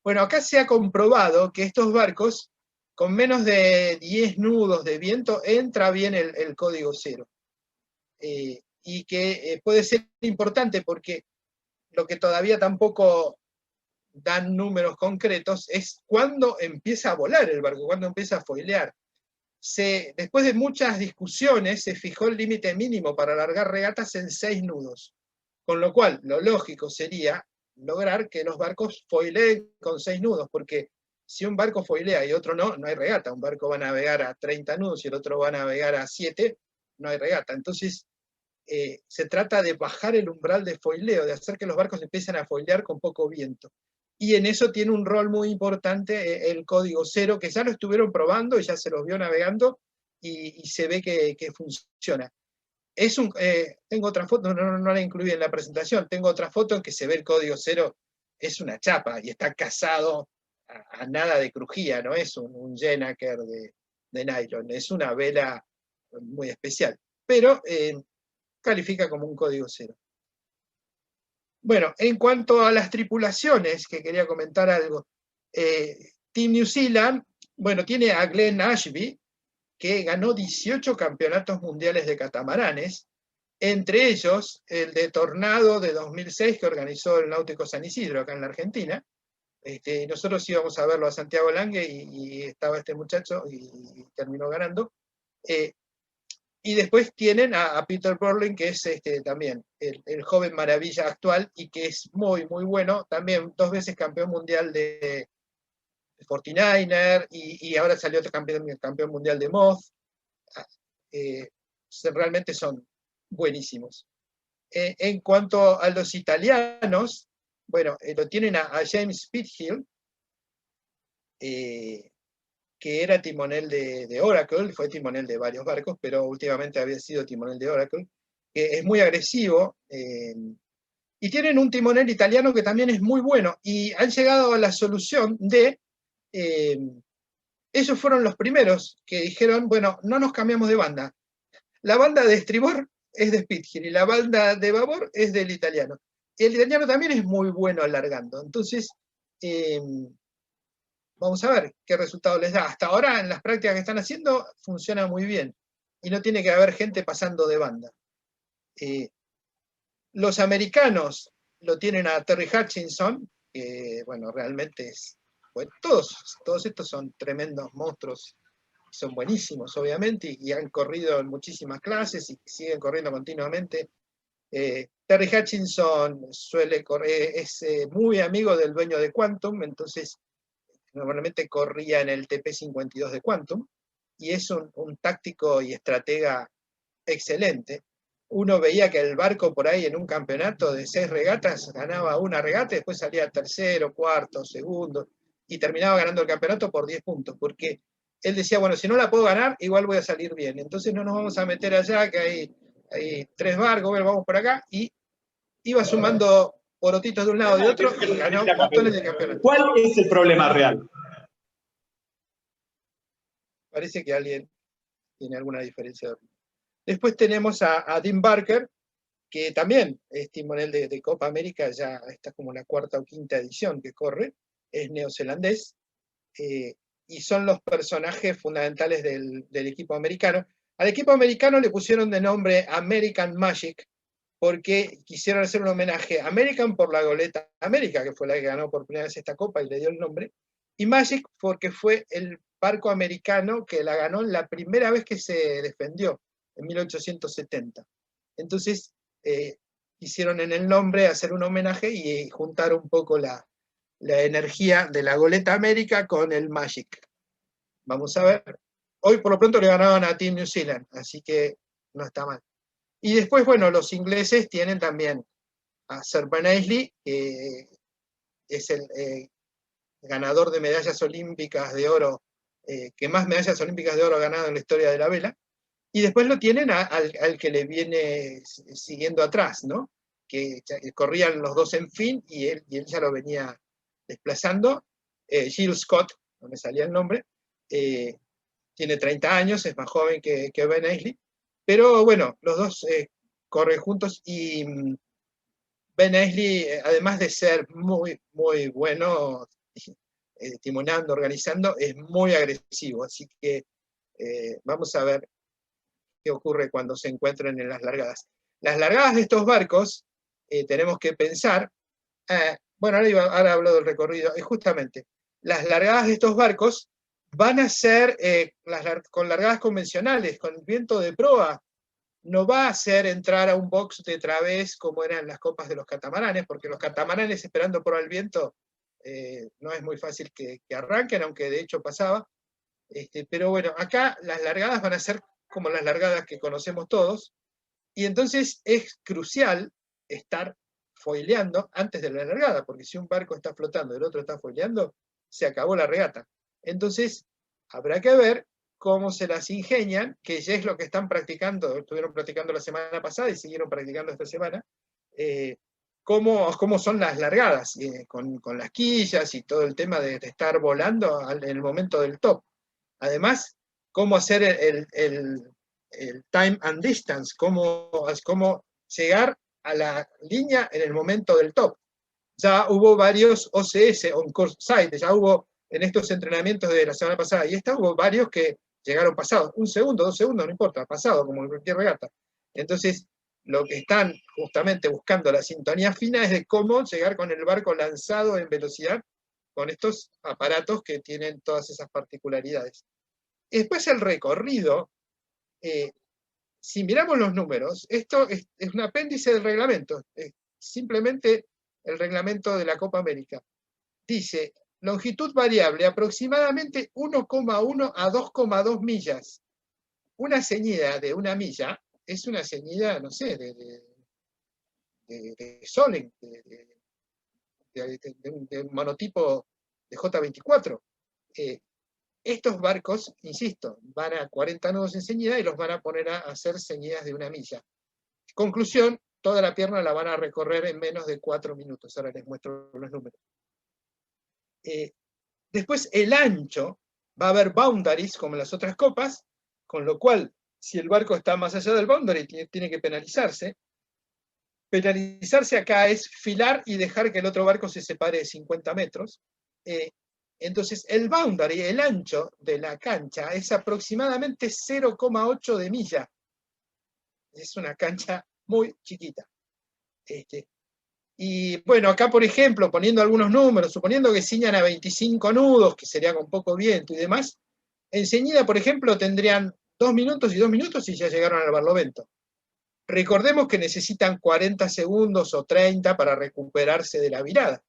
Bueno, acá se ha comprobado que estos barcos, con menos de 10 nudos de viento, entra bien el código cero. Y que puede ser importante porque lo que todavía tampoco dan números concretos es cuándo empieza a volar el barco, cuándo empieza a foilear. Después de muchas discusiones, se fijó el límite mínimo para alargar regatas en 6 nudos, con lo cual lo lógico sería lograr que los barcos foileen con 6 nudos, porque si un barco foilea y otro no, no hay regata. Un barco va a navegar a 30 nudos y el otro va a navegar a 7, no hay regata. Entonces, se trata de bajar el umbral de foileo, de hacer que los barcos empiecen a foilear con poco viento. Y en eso tiene un rol muy importante el código cero, que ya lo estuvieron probando y ya se los vio navegando, y se ve que funciona. Tengo otra foto, no la incluí en la presentación, tengo otra foto en que se ve el código cero, es una chapa y está casado a nada de crujía, no es un Jennaker de nylon, es una vela muy especial, pero califica como un código cero. Bueno, en cuanto a las tripulaciones, que quería comentar algo, Team New Zealand, bueno, tiene a Glenn Ashby, que ganó 18 campeonatos mundiales de catamaranes, entre ellos el de Tornado de 2006 que organizó el Náutico San Isidro acá en la Argentina. Nosotros íbamos a verlo a Santiago Lange y estaba este muchacho y terminó ganando. Y después tienen a Peter Burling, que es también el joven maravilla actual y que es muy, muy bueno. También 2 veces campeón mundial de 49er y ahora salió otro campeón mundial de Moth. Realmente son buenísimos. En cuanto a los italianos, bueno, lo tienen a James Pithill, que era timonel de Oracle, fue timonel de varios barcos, pero últimamente había sido timonel de Oracle, que es muy agresivo, y tienen un timonel italiano que también es muy bueno, y han llegado a la solución de, ellos fueron los primeros que dijeron, bueno, no nos cambiamos de banda, la banda de estribor es de Spithill y la banda de babor es del italiano. Y el italiano también es muy bueno alargando, entonces vamos a ver qué resultado les da. Hasta ahora, en las prácticas que están haciendo, funciona muy bien. Y no tiene que haber gente pasando de banda. Los americanos lo tienen a Terry Hutchinson, que, bueno, realmente es... Bueno, todos estos son tremendos monstruos. Son buenísimos, obviamente, y han corrido en muchísimas clases y siguen corriendo continuamente. Terry Hutchinson suele correr, es muy amigo del dueño de Quantum, entonces normalmente corría en el TP52 de Quantum, y es un táctico y estratega excelente. Uno veía que el barco por ahí en un campeonato de 6 regatas ganaba una regata, y después salía tercero, cuarto, segundo, y terminaba ganando el campeonato por 10 puntos, porque él decía, bueno, si no la puedo ganar, igual voy a salir bien, entonces no nos vamos a meter allá, que hay 3 barcos, bueno, vamos por acá, y iba sumando porotitos de un lado y de otro, y ganó montones de campeonatos. ¿Cuál es el problema real? Parece que alguien tiene alguna diferencia. Después tenemos a Dean Barker, que también es timonel de Copa América, ya está como la 4ª o 5ª edición que corre, es neozelandés, y son los personajes fundamentales del equipo americano. Al equipo americano le pusieron de nombre American Magic, porque quisieron hacer un homenaje a American por la goleta América, que fue la que ganó por primera vez esta copa y le dio el nombre, y Magic porque fue el barco americano que la ganó la primera vez que se defendió, en 1870. Entonces, hicieron en el nombre hacer un homenaje y juntar un poco la energía de la goleta América con el Magic. Vamos a ver. Hoy por lo pronto le ganaban a Team New Zealand, así que no está mal. Y después, bueno, los ingleses tienen también a Sir Ben Aisley, que es el ganador de medallas olímpicas de oro, que más medallas olímpicas de oro ha ganado en la historia de la vela. Y después lo tienen al que le viene siguiendo atrás, ¿no? que corrían los dos en fin, y él ya lo venía desplazando. Jill Scott, no me salía el nombre, tiene 30 años, es más joven que Ben Aisley, pero bueno, los dos corren juntos, y Ben Aisley, además de ser muy, muy bueno timonando, organizando, es muy agresivo, así que vamos a ver qué ocurre cuando se encuentren en las largadas. Las largadas de estos barcos, tenemos que pensar, bueno, ahora hablo del recorrido, justamente, las largadas de estos barcos van a ser con largadas convencionales, con viento de proa. No va a ser entrar a un box de través como eran las copas de los catamaranes, porque los catamaranes esperando por el viento no es muy fácil que arranquen, aunque de hecho pasaba. Pero bueno, acá las largadas van a ser como las largadas que conocemos todos, y entonces es crucial estar foileando antes de la largada, porque si un barco está flotando y el otro está foileando, se acabó la regata. Entonces, habrá que ver cómo se las ingenian, que ya es lo que están practicando, estuvieron practicando la semana pasada y siguieron practicando esta semana, cómo son las largadas, con las quillas y todo el tema de estar volando en el momento del top. Además, cómo hacer el time and distance, cómo llegar a la línea en el momento del top. Ya hubo varios OCS, on course site, ya hubo en estos entrenamientos de la semana pasada y esta hubo varios que llegaron pasados, 1 segundo, 2 segundos, no importa, pasado, como en cualquier regata. Entonces, lo que están justamente buscando la sintonía fina es de cómo llegar con el barco lanzado en velocidad con estos aparatos que tienen todas esas particularidades. Y después el recorrido, si miramos los números, esto es un apéndice del reglamento, es simplemente el reglamento de la Copa América. Dice, longitud variable, aproximadamente 1,1 a 2,2 millas. Una ceñida de 1 milla es una ceñida, no sé, de Solen, de un monotipo de J24. Estos barcos, insisto, van a 40 nudos en ceñida y los van a poner a hacer ceñidas de 1 milla. Conclusión, toda la pierna la van a recorrer en menos de 4 minutos. Ahora les muestro los números. Después, el ancho, va a haber boundaries como en las otras copas, con lo cual, si el barco está más allá del boundary, tiene que penalizarse. Penalizarse acá es filar y dejar que el otro barco se separe de 50 metros. Entonces, el boundary, el ancho de la cancha, es aproximadamente 0,8 de milla. Es una cancha muy chiquita. Y bueno, acá por ejemplo, poniendo algunos números, suponiendo que ciñan a 25 nudos, que sería con poco viento y demás, en ceñida, por ejemplo, tendrían 2 minutos y 2 minutos y ya llegaron al barlovento. Recordemos que necesitan 40 segundos o 30 para recuperarse de la virada.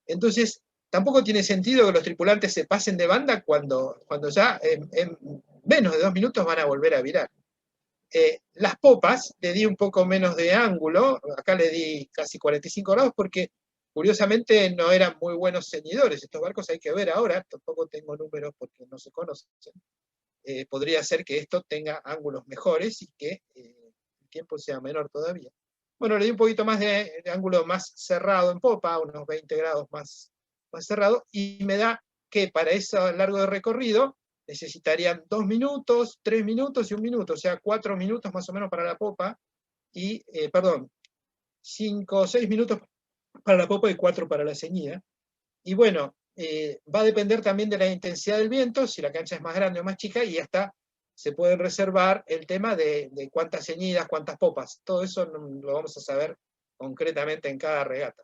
Entonces, tampoco tiene sentido que los tripulantes se pasen de banda cuando ya en menos de 2 minutos van a volver a virar. Las popas le di un poco menos de ángulo, acá le di casi 45 grados porque curiosamente no eran muy buenos ceñidores. Estos barcos hay que ver ahora, tampoco tengo números porque no se conocen. Podría ser que esto tenga ángulos mejores y que el tiempo sea menor todavía. Bueno, le di un poquito más de ángulo más cerrado en popa, unos 20 grados más cerrado, y me da que para ese largo de recorrido necesitarían 2 minutos, 3 minutos y 1 minuto, o sea, 4 minutos más o menos para la popa, y, 5 o 6 minutos para la popa y 4 para la ceñida. Y bueno, va a depender también de la intensidad del viento, si la cancha es más grande o más chica, y hasta se puede reservar el tema de cuántas ceñidas, cuántas popas. Todo eso lo vamos a saber concretamente en cada regata.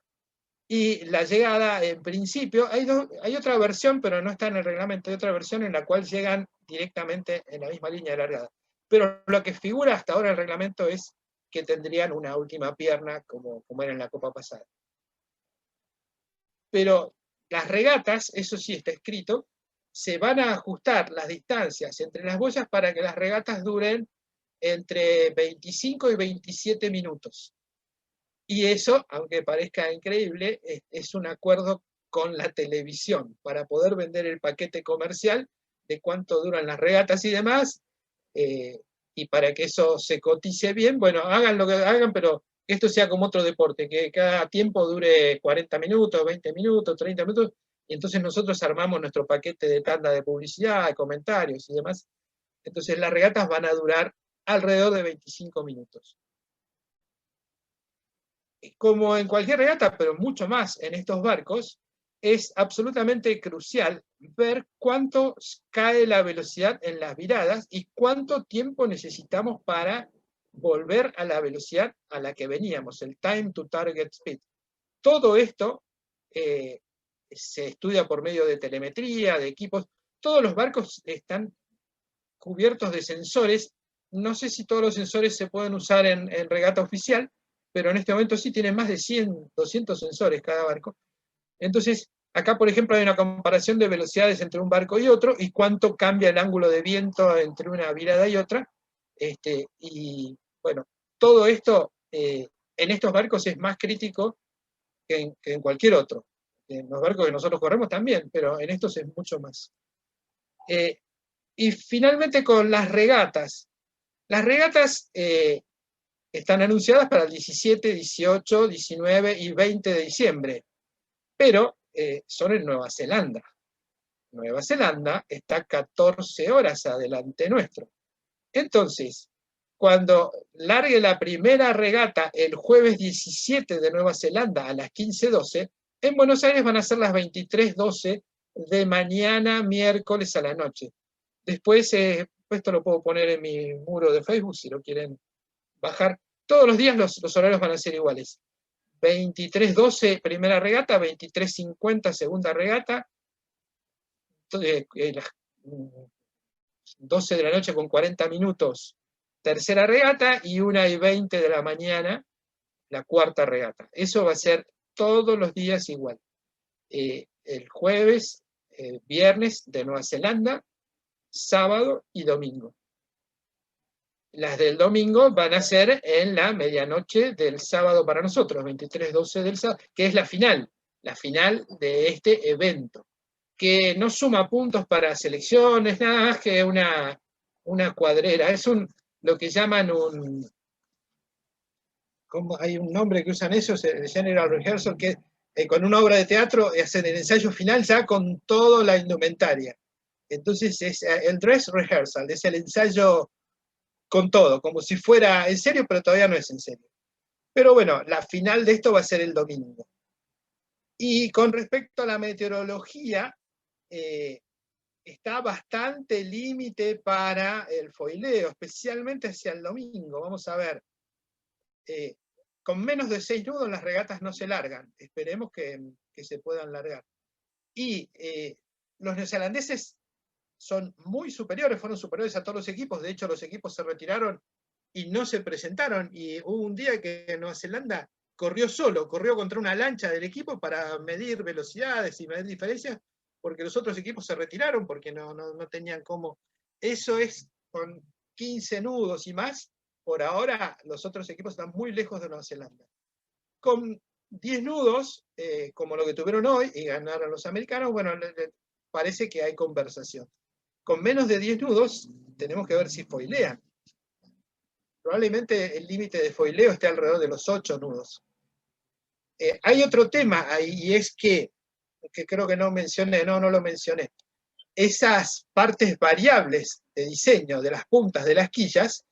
Y la llegada, en principio, hay otra versión, pero no está en el reglamento, hay otra versión en la cual llegan directamente en la misma línea de largada. Pero lo que figura hasta ahora en el reglamento es que tendrían una última pierna, como era en la Copa pasada. Pero las regatas, eso sí está escrito, se van a ajustar las distancias entre las boyas para que las regatas duren entre 25 y 27 minutos. Y eso, aunque parezca increíble, es un acuerdo con la televisión para poder vender el paquete comercial de cuánto duran las regatas y demás, y para que eso se cotice bien, bueno, hagan lo que hagan, pero que esto sea como otro deporte, que cada tiempo dure 40 minutos, 20 minutos, 30 minutos, y entonces nosotros armamos nuestro paquete de tanda de publicidad, de comentarios y demás. Entonces las regatas van a durar alrededor de 25 minutos. Como en cualquier regata, pero mucho más en estos barcos, es absolutamente crucial ver cuánto cae la velocidad en las viradas y cuánto tiempo necesitamos para volver a la velocidad a la que veníamos, el time to target speed. Todo esto se estudia por medio de telemetría, de equipos. Todos los barcos están cubiertos de sensores. No sé si todos los sensores se pueden usar en regata oficial, pero en este momento sí tienen más de 100, 200 sensores cada barco. Entonces, acá, por ejemplo, hay una comparación de velocidades entre un barco y otro, y cuánto cambia el ángulo de viento entre una virada y otra. Y bueno, todo esto en estos barcos es más crítico que en cualquier otro. En los barcos que nosotros corremos también, pero en estos es mucho más. Y finalmente con las regatas. Las regatas están anunciadas para el 17, 18, 19 y 20 de diciembre, pero son en Nueva Zelanda. Nueva Zelanda está 14 horas adelante nuestro. Entonces, cuando largue la primera regata el jueves 17 de Nueva Zelanda a las 15:12, en Buenos Aires van a ser las 23:12 de mañana miércoles a la noche. Después, esto lo puedo poner en mi muro de Facebook si lo quieren bajar. Todos los días los horarios van a ser iguales. 23:12 primera regata, 23:50 segunda regata, las 12 de la noche con 40 minutos tercera regata, y 1:20 de la mañana la cuarta regata. Eso va a ser todos los días igual. El jueves, viernes de Nueva Zelanda, sábado y domingo. Las del domingo van a ser en la medianoche del sábado para nosotros, 23:12 del sábado, que es la final de este evento, que no suma puntos para selecciones, nada más que una cuadrera. Es lo que llaman hay un nombre que usan esos, el General Rehearsal, que con una obra de teatro hacen el ensayo final ya con toda la indumentaria. Entonces es el dress rehearsal, es el ensayo con todo, como si fuera en serio, pero todavía no es en serio. Pero bueno, la final de esto va a ser el domingo. Y con respecto a la meteorología, está bastante límite para el foileo, especialmente hacia el domingo. Vamos a ver, con menos de 6 nudos las regatas no se largan. Esperemos que se puedan largar. Y los neozelandeses son muy superiores, fueron superiores a todos los equipos. De hecho, los equipos se retiraron y no se presentaron. Y hubo un día que Nueva Zelanda corrió solo, corrió contra una lancha del equipo para medir velocidades y medir diferencias, porque los otros equipos se retiraron porque no tenían cómo. Eso es con 15 nudos y más. Por ahora, los otros equipos están muy lejos de Nueva Zelanda. Con 10 nudos, como lo que tuvieron hoy, y ganaron los americanos, bueno, parece que hay conversación. Con menos de 10 nudos, tenemos que ver si foilean. Probablemente el límite de foileo esté alrededor de los 8 nudos. Hay otro tema ahí, y es que creo que no lo mencioné. Esas partes variables de diseño de las puntas de las quillas,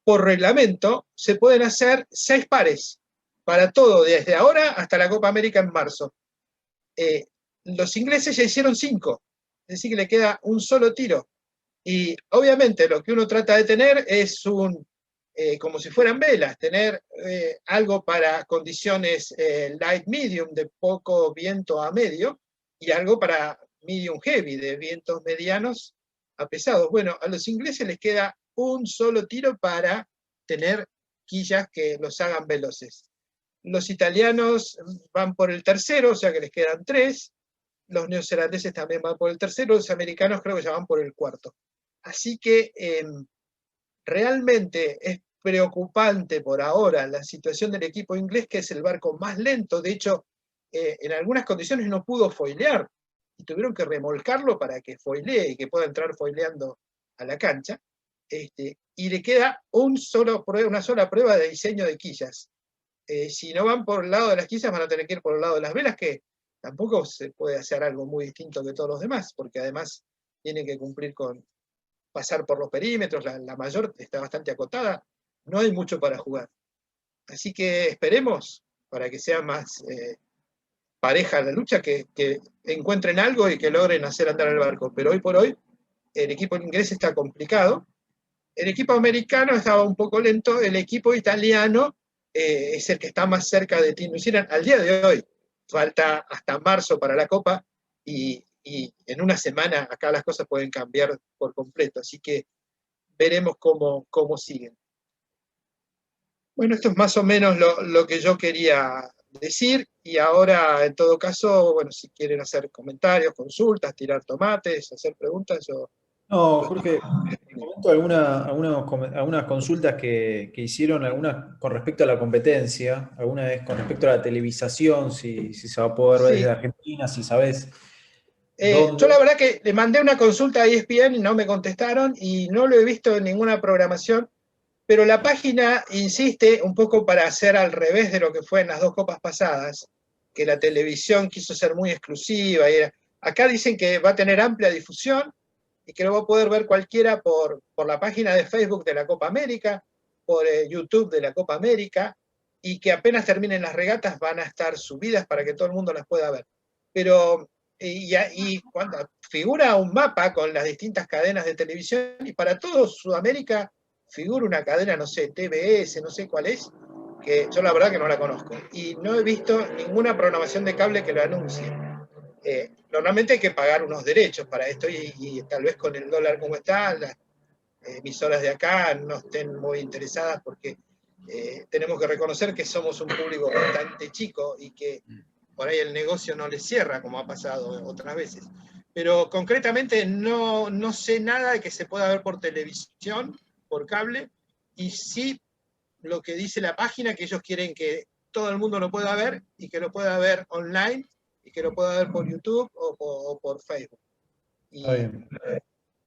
por reglamento, se pueden hacer 6 pares para todo, desde ahora hasta la Copa América en marzo. Los ingleses ya hicieron 5, es decir, que le queda un solo tiro. Y obviamente lo que uno trata de tener es como si fueran velas, tener algo para condiciones light medium, de poco viento a medio, y algo para medium heavy, de vientos medianos a pesados. Bueno, a los ingleses les queda un solo tiro para tener quillas que los hagan veloces. Los italianos van por el tercero, o sea que les quedan 3. Los neozelandeses también van por el tercero, los americanos creo que ya van por el cuarto. Así que realmente es preocupante por ahora la situación del equipo inglés, que es el barco más lento. De hecho, en algunas condiciones no pudo foilear y tuvieron que remolcarlo para que foilee y que pueda entrar foileando a la cancha. y le queda una sola prueba de diseño de quillas. Si no van por el lado de las quillas, van a tener que ir por el lado de las velas, que tampoco se puede hacer algo muy distinto que todos los demás, porque además tienen que cumplir con pasar por los perímetros, la mayor está bastante acotada, no hay mucho para jugar. Así que esperemos, para que sea más pareja la lucha, que encuentren algo y que logren hacer andar el barco. Pero hoy por hoy, el equipo inglés está complicado, el equipo americano estaba un poco lento, el equipo italiano es el que está más cerca de Team New Zealand al día de hoy. Falta hasta marzo para la Copa, y en una semana acá las cosas pueden cambiar por completo, así que veremos cómo siguen. Bueno, esto es más o menos lo que yo quería decir, y ahora, en todo caso, bueno, si quieren hacer comentarios, consultas, tirar tomates, hacer preguntas, yo... No, Jorge, te comento algunas consultas que hicieron, algunas con respecto a la competencia, alguna vez con respecto a la televisación, si se va a poder ver desde Sí, Argentina, si sabes yo la dónde. verdad que le mandé una consulta a ESPN y no me contestaron, y no lo he visto en ninguna programación, pero la página insiste un poco para hacer al revés de lo que fue en las dos copas pasadas, que la televisión quiso ser muy exclusiva. Acá dicen que va a tener amplia difusión y que lo va a poder ver cualquiera por la página de Facebook de la Copa América, por YouTube de la Copa América, y que apenas terminen las regatas van a estar subidas para que todo el mundo las pueda ver. Pero, y cuando figura un mapa con las distintas cadenas de televisión, y para todo Sudamérica figura una cadena, no sé, TBS, no sé cuál es, que yo la verdad que no la conozco, y no he visto ninguna programación de cable que lo anuncie. Normalmente hay que pagar unos derechos para esto, y tal vez con el dólar como está, las emisoras de acá no estén muy interesadas, porque tenemos que reconocer que somos un público bastante chico y que por ahí el negocio no les cierra, como ha pasado otras veces. Pero concretamente no sé nada de que se pueda ver por televisión, por cable, y sí lo que dice la página, que ellos quieren que todo el mundo lo pueda ver, y que lo pueda ver online, y que lo pueda ver por YouTube o por Facebook. Está Y bien,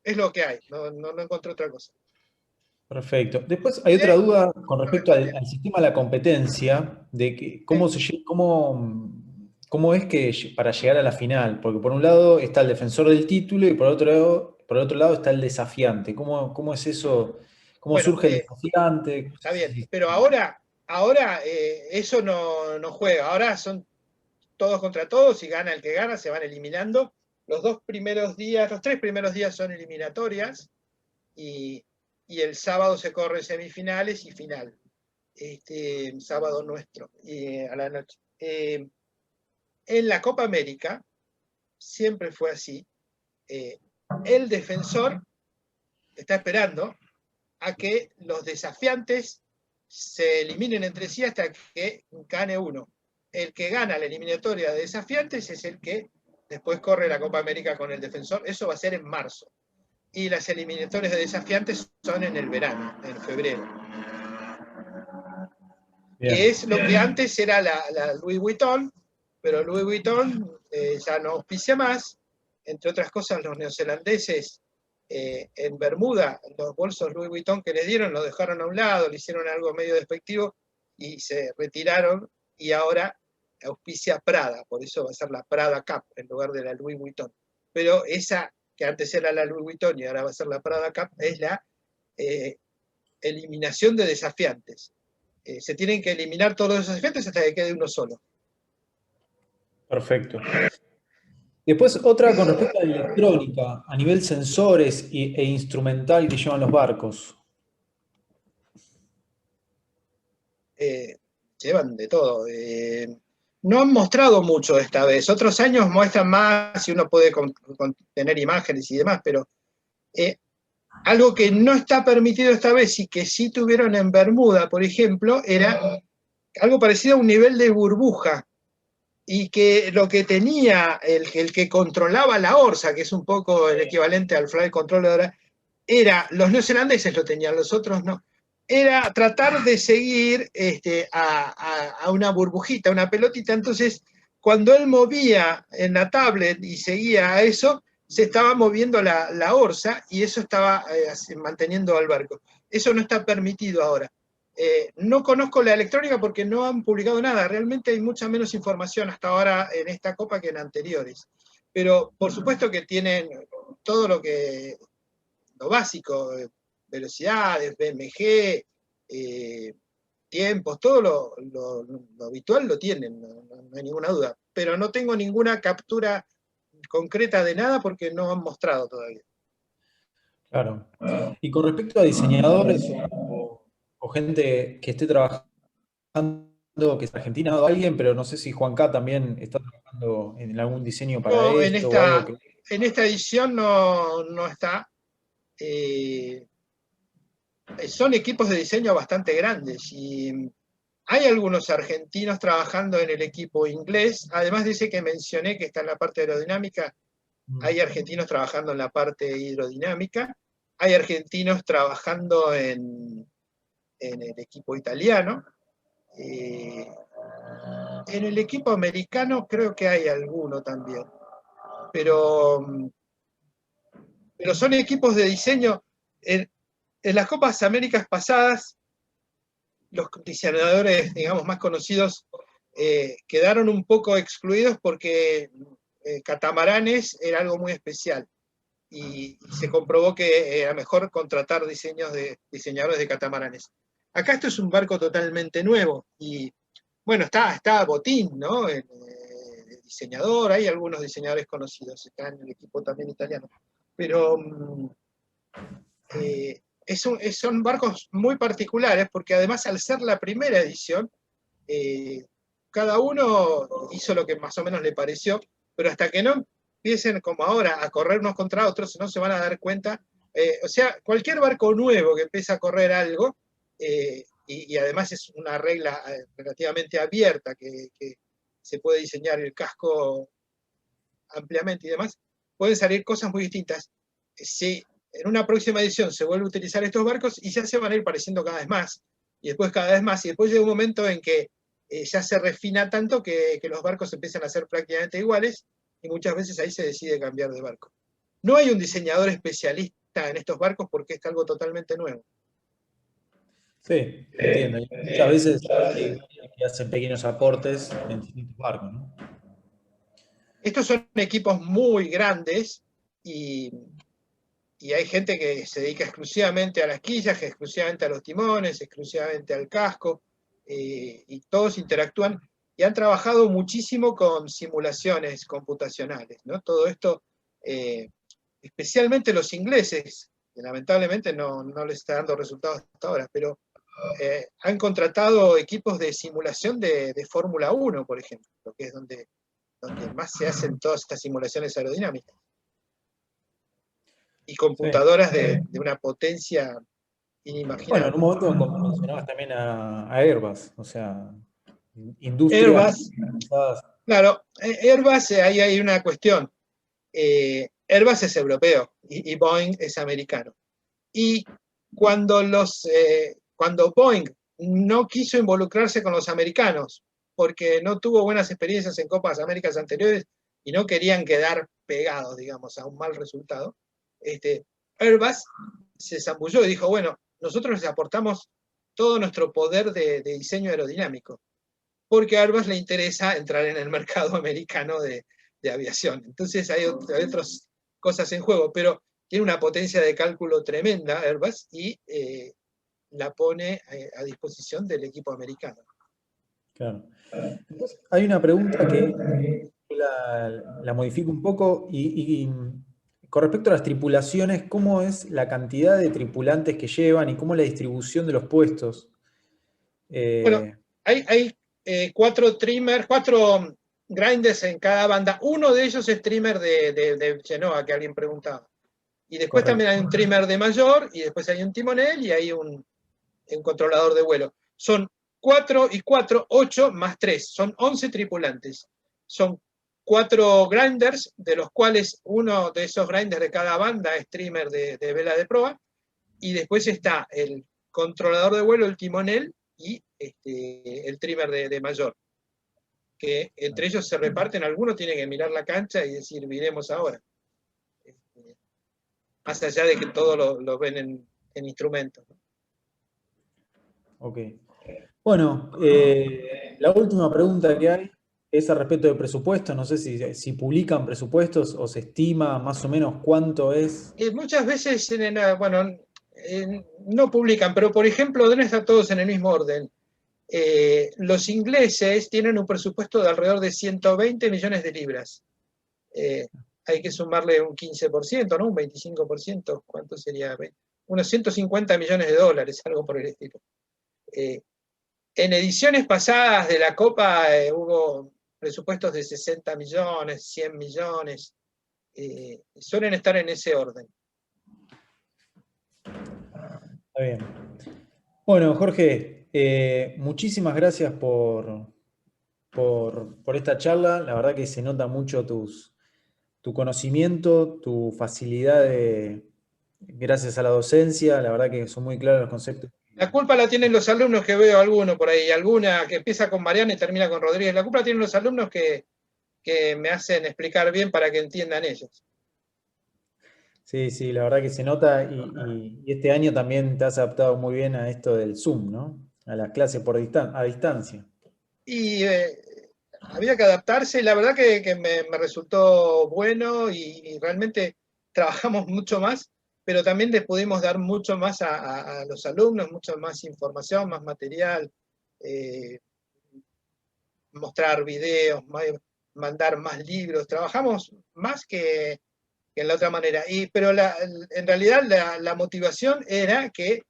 es lo que hay, no encontré otra cosa. perfecto. Después hay otra Eh, duda con respecto al sistema de la competencia, de que cómo es que para llegar a la final, porque por un lado está el defensor del título y por otro lado está el desafiante. ¿Cómo es eso? ¿Cómo bueno, surge el desafiante? está bien, pero ahora eso no juega, ahora son todos contra todos, y gana el que gana, se van eliminando. Los 3 primeros días son eliminatorias, y el sábado se corren semifinales y final. Sábado nuestro, a la noche. En la Copa América siempre fue así. El defensor está esperando a que los desafiantes se eliminen entre sí hasta que gane uno. El que gana la eliminatoria de desafiantes es el que después corre la Copa América con el defensor. Eso va a ser en marzo. Y las eliminatorias de desafiantes son en el verano, en febrero. Que Bien, es lo que antes era la Louis Vuitton, pero Louis Vuitton ya no auspicia más. Entre otras cosas, los neozelandeses en Bermuda, los bolsos Louis Vuitton que les dieron, lo dejaron a un lado, le hicieron algo medio despectivo y se retiraron, y ahora auspicia Prada, por eso va a ser la Prada Cup en lugar de la Louis Vuitton. Pero esa, que antes era la Louis Vuitton y ahora va a ser la Prada Cup, es la eliminación de desafiantes. Se tienen que eliminar todos los desafiantes hasta que quede uno solo. perfecto. Después otra con respecto a la electrónica, a nivel sensores e instrumental que llevan los barcos. Llevan de todo. No han mostrado mucho esta vez. Otros años muestran más y uno puede tener imágenes y demás, pero algo que no está permitido esta vez y que sí tuvieron en Bermuda, por ejemplo, era algo parecido a un nivel de burbuja, y que lo que tenía el que controlaba la orza, que es un poco el equivalente al flight controller, era, los neozelandeses lo tenían, los otros no, era tratar de seguir a una burbujita, una pelotita. Entonces, cuando él movía en la tablet y seguía a eso, se estaba moviendo la orza y eso estaba manteniendo al barco. Eso no está permitido ahora. No conozco la electrónica porque no han publicado nada. Realmente hay mucha menos información hasta ahora en esta copa que en anteriores. Pero por supuesto que tienen todo lo básico, velocidades, BMG, tiempos, todo lo habitual lo tienen, no hay ninguna duda. Pero no tengo ninguna captura concreta de nada porque no han mostrado todavía. Claro. Y con respecto a diseñadores o gente que esté trabajando, que es argentina o alguien, pero no sé si Juan K. también está trabajando en algún diseño para No, esto o algo que... en esta edición no está. Eh, Son equipos de diseño bastante grandes y hay algunos argentinos trabajando en el equipo inglés. Además de ese que mencioné que está en la parte aerodinámica, hay argentinos trabajando en la parte hidrodinámica, hay argentinos trabajando en el equipo italiano. En el equipo americano creo que hay alguno también, pero, pero son equipos de diseño. En las Copas Américas pasadas, los diseñadores, digamos, más conocidos quedaron un poco excluidos porque catamaranes era algo muy especial y se comprobó que era mejor contratar diseñadores de catamaranes. Acá esto es un barco totalmente nuevo y bueno, está Botín, ¿no? El diseñador, hay algunos diseñadores conocidos, está en el equipo también italiano, pero son barcos muy particulares porque además al ser la primera edición, cada uno hizo lo que más o menos le pareció, pero hasta que no empiecen como ahora a correr unos contra otros, no se van a dar cuenta. O sea, cualquier barco nuevo que empieza a correr algo, y además es una regla relativamente abierta, que se puede diseñar el casco ampliamente y demás, pueden salir cosas muy distintas. Si en una próxima edición se vuelve a utilizar estos barcos y ya se van a ir pareciendo cada vez más, y después cada vez más, y después llega un momento en que ya se refina tanto que los barcos empiezan a ser prácticamente iguales, y muchas veces ahí se decide cambiar de barco. No hay un diseñador especialista en estos barcos porque es algo totalmente nuevo. Sí, entiendo. Y muchas veces hay que hacen pequeños aportes en distintos barcos, ¿no? Estos son equipos muy grandes y hay gente que se dedica exclusivamente a las quillas, exclusivamente a los timones, exclusivamente al casco, y todos interactúan y han trabajado muchísimo con simulaciones computacionales, ¿no? Todo esto, especialmente los ingleses, que lamentablemente no les está dando resultados hasta ahora, pero han contratado equipos de simulación de Fórmula 1, por ejemplo, que es donde más se hacen todas estas simulaciones aerodinámicas. Y Sí. computadoras de una potencia Bueno, en inimaginable. un momento mencionabas también a Airbus, o sea, industrias Airbus, pensadas. claro, Airbus, ahí hay una cuestión. Airbus es europeo y Boeing es americano. Y cuando Boeing no quiso involucrarse con los americanos porque no tuvo buenas experiencias en Copas Américas anteriores y no querían quedar pegados, digamos, a un mal resultado, Airbus se zambulló y dijo, bueno, nosotros les aportamos todo nuestro poder de diseño aerodinámico, porque a Airbus le interesa entrar en el mercado americano de aviación. Entonces hay otras cosas en juego, pero tiene una potencia de cálculo tremenda Airbus y la pone a disposición del equipo americano. Claro. Después hay una pregunta que la modifico un poco y con respecto a las tripulaciones, ¿cómo es la cantidad de tripulantes que llevan y cómo es la distribución de los puestos? Bueno, hay cuatro grinders en cada banda. Uno de ellos es trimmer de Genoa, que alguien preguntaba. Y después Correcto. también hay un trimmer de mayor, y después hay un timonel y hay un controlador de vuelo. Son 4 y 4, 8 más 3. Son 11 tripulantes. Son 4 grinders, de los cuales uno de esos grinders de cada banda es trimmer de vela de proa. Y después está el controlador de vuelo, el timonel, y el trimmer de mayor. Que entre ellos se reparten, algunos tienen que mirar la cancha y decir, miremos ahora. más allá de que todos lo ven en instrumentos, ¿no? Ok. Bueno, la última pregunta que hay es al respecto de presupuesto. No sé si publican presupuestos o se estima más o menos cuánto es. Muchas veces, bueno, no publican, pero por ejemplo, deben estar todos en el mismo orden. Los ingleses tienen un presupuesto de alrededor de 120 millones de libras. Hay que sumarle un 15%, ¿no? Un 25%. ¿Cuánto sería? Unos 150 millones de dólares, algo por el estilo. En ediciones pasadas de la Copa hubo presupuestos de 60 millones, 100 millones. Suelen estar en ese orden. Está bien. Bueno, Jorge, muchísimas gracias por esta charla. La verdad que se nota mucho tu conocimiento, tu facilidad gracias a la docencia. La verdad que son muy claros los conceptos. La culpa la tienen los alumnos, que veo alguno por ahí, alguna que empieza con Mariana y termina con Rodríguez. La culpa la tienen los alumnos que me hacen explicar bien para que entiendan ellos. Sí, sí, la verdad que se nota y este año también te has adaptado muy bien a esto del Zoom, ¿no? A las clases a distancia. Y había que adaptarse y la verdad que me resultó bueno y realmente trabajamos mucho más, pero también les pudimos dar mucho más a los alumnos, mucha más información, más material, eh, mostrar videos, mandar más libros, trabajamos más que en la otra manera. Pero en realidad la motivación era que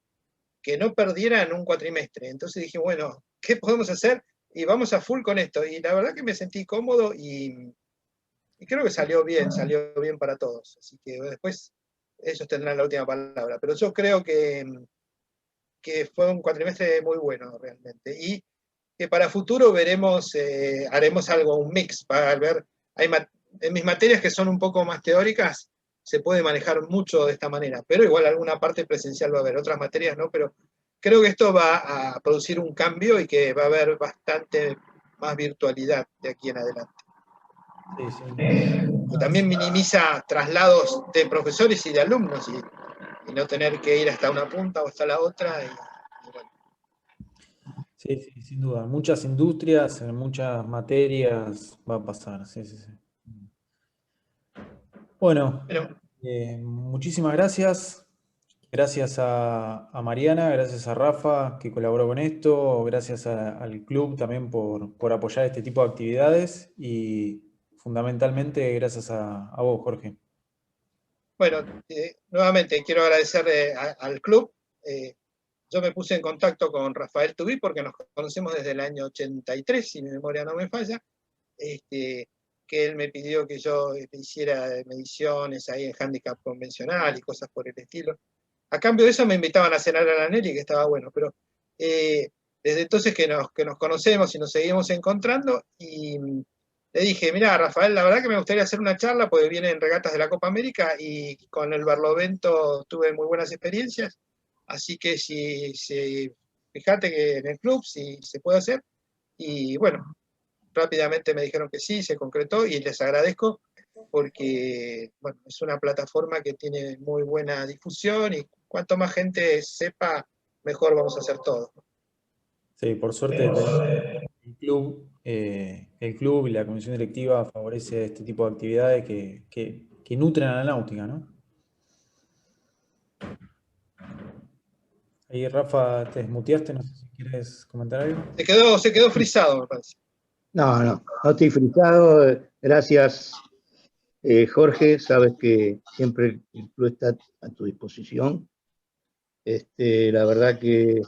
no perdieran un cuatrimestre. Entonces dije, bueno, ¿qué podemos hacer? Y vamos a full con esto. Y la verdad que me sentí cómodo y creo que salió bien para todos. Así que después ellos tendrán la última palabra. Pero yo creo que fue un cuatrimestre muy bueno realmente. Y que para futuro veremos, haremos algo, un mix, para ver, en mis materias que son un poco más teóricas, se puede manejar mucho de esta manera, pero igual alguna parte presencial va a haber, otras materias no, pero creo que esto va a producir un cambio y que va a haber bastante más virtualidad de aquí en adelante. Sí, sí. También minimiza traslados de profesores y de alumnos y no tener que ir hasta una punta o hasta la otra. Y bueno. Sí, sí, sin duda. En muchas industrias, en muchas materias va a pasar. Sí, sí, sí. Bueno, Pero muchísimas gracias. Gracias a Mariana, gracias a Rafa que colaboró con esto, gracias al club también por apoyar este tipo de actividades y fundamentalmente gracias a vos, Jorge. bueno, nuevamente quiero agradecer al club. Yo me puse en contacto con Rafael Tubí porque nos conocemos desde el año 83, si mi memoria no me falla, este, que él me pidió que yo hiciera mediciones ahí en handicap convencional y cosas por el estilo. A cambio de eso me invitaban a cenar a la Nelly, que estaba bueno, pero desde entonces que nos conocemos y nos seguimos encontrando, y le dije, mira, Rafael, la verdad que me gustaría hacer una charla, porque vienen regatas de la Copa América y con el Barlovento tuve muy buenas experiencias, así que fíjate que en el club si se puede hacer, y bueno, rápidamente me dijeron que sí, se concretó y les agradezco porque bueno, es una plataforma que tiene muy buena difusión y cuanto más gente sepa, mejor vamos a hacer todo. Sí, por suerte el club y la comisión directiva favorece este tipo de actividades que nutren a la náutica, ¿no? Ahí, Rafa, te desmuteaste, no sé si quieres comentar algo. Se quedó frisado, me parece. No estoy frisado. Gracias, Jorge. Sabes que siempre el club está a tu disposición. La verdad que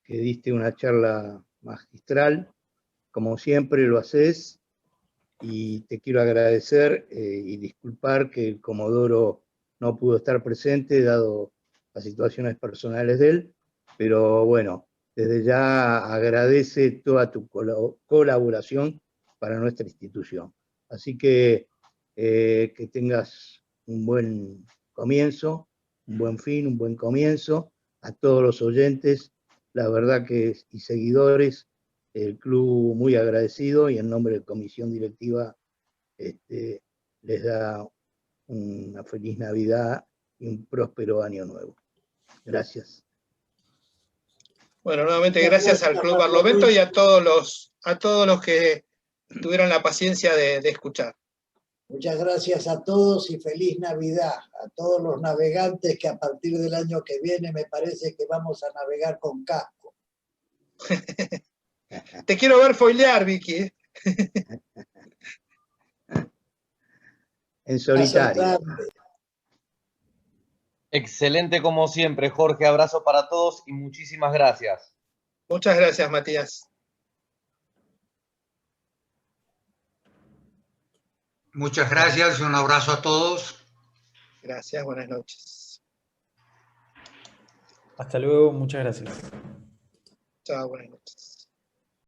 diste una charla magistral, como siempre lo haces, y te quiero agradecer y disculpar que el Comodoro no pudo estar presente, dado las situaciones personales de él, pero bueno, desde ya agradece toda tu colaboración para nuestra institución. Así que tengas un buen comienzo, un buen fin, un buen comienzo. A todos los oyentes, la verdad y seguidores, el club muy agradecido y en nombre de la comisión directiva les da una feliz Navidad y un próspero año nuevo. Gracias. Bueno, nuevamente gracias al Club Barlovento y a todos los que tuvieron la paciencia de escuchar. Muchas gracias a todos y feliz Navidad a todos los navegantes que a partir del año que viene me parece que vamos a navegar con casco. Te quiero ver foilear, Vicky. En solitario. Excelente como siempre, Jorge. Abrazo para todos y muchísimas gracias. Muchas gracias, Matías. Muchas gracias y un abrazo a todos. Gracias, buenas noches. Hasta luego, muchas gracias. Chao, buenas noches.